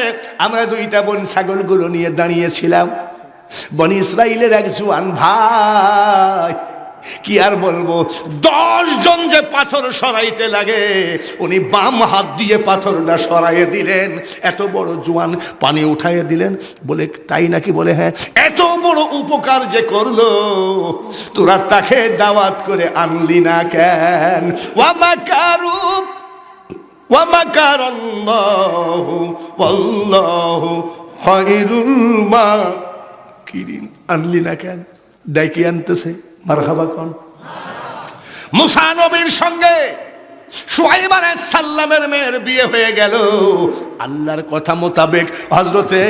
আমরা 2টা বোন ছাগলগুলো নিয়ে দাঁড়িয়েছিলাম। বনি ইসরাইলের এক জওয়ান ভাই, কি আর বলবো, 10 জন যে পাথর সরাইতে লাগে, উনি বাম হাত দিয়ে পাথরটা সরাইয়ে দিলেন। এত বড় জওয়ান পানি উঠাইয়ে দিলেন। বলে, তাই নাকি? বলে, হ্যাঁ। এত বড় উপকার যে করলো, তোরা তাকে দাওয়াত করে আনলি না কেন? ওয়ামাকারু ওয়ামাকারাল্লাহু ওয়াল্লাহু খায়রুল মাকিরিন। আনলি না কেন? ডাকি আনতেছে। মারহাবা কোন? মুসা নবীর সঙ্গে শুআইব আলাইহিস সালামের মেয়ের বিয়ে হয়ে গেল। আল্লাহর কথা মোতাবেক হযরতে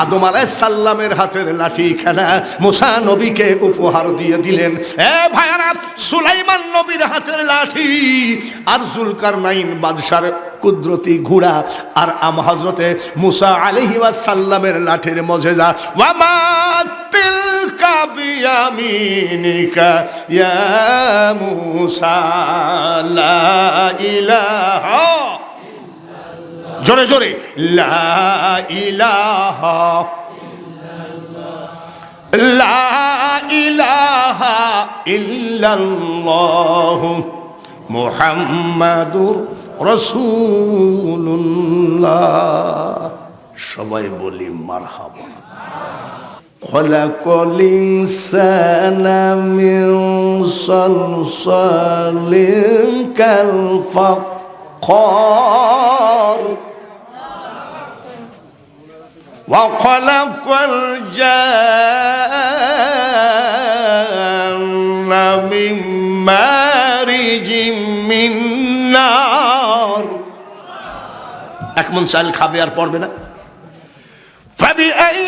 আদম আলাইহিস সালামের হাতের লাঠিখানা মুসা নবীকে উপহার দিয়ে দিলেন। এ ভাইরা, সুলাইমান নবীর হাতের লাঠি আর জুলকারনাইন বাদশার কুদরতি ঘোড়া আর হযরতে মুসা আলাইহিস সালামের লাঠির মুজিজা। ওয়ামা তিলকা বিয়ামিনিকা ইয়া মুসা লা ইলাহা, জোরে জোরে, লা ইলাহা লা ইলাহা ইল্লাল্লাহ মুহাম্মাদুর রাসূলুল্লাহ। সবাই বলি মারহাবা। খলাকাল ইনসানা মিন সালসালিন কাল ফাখর ওয়া খলাকাল জান্না মিন মারিজিম মিন নার। এক মন চাল খাবে আর পড়বে না। ফাবিআই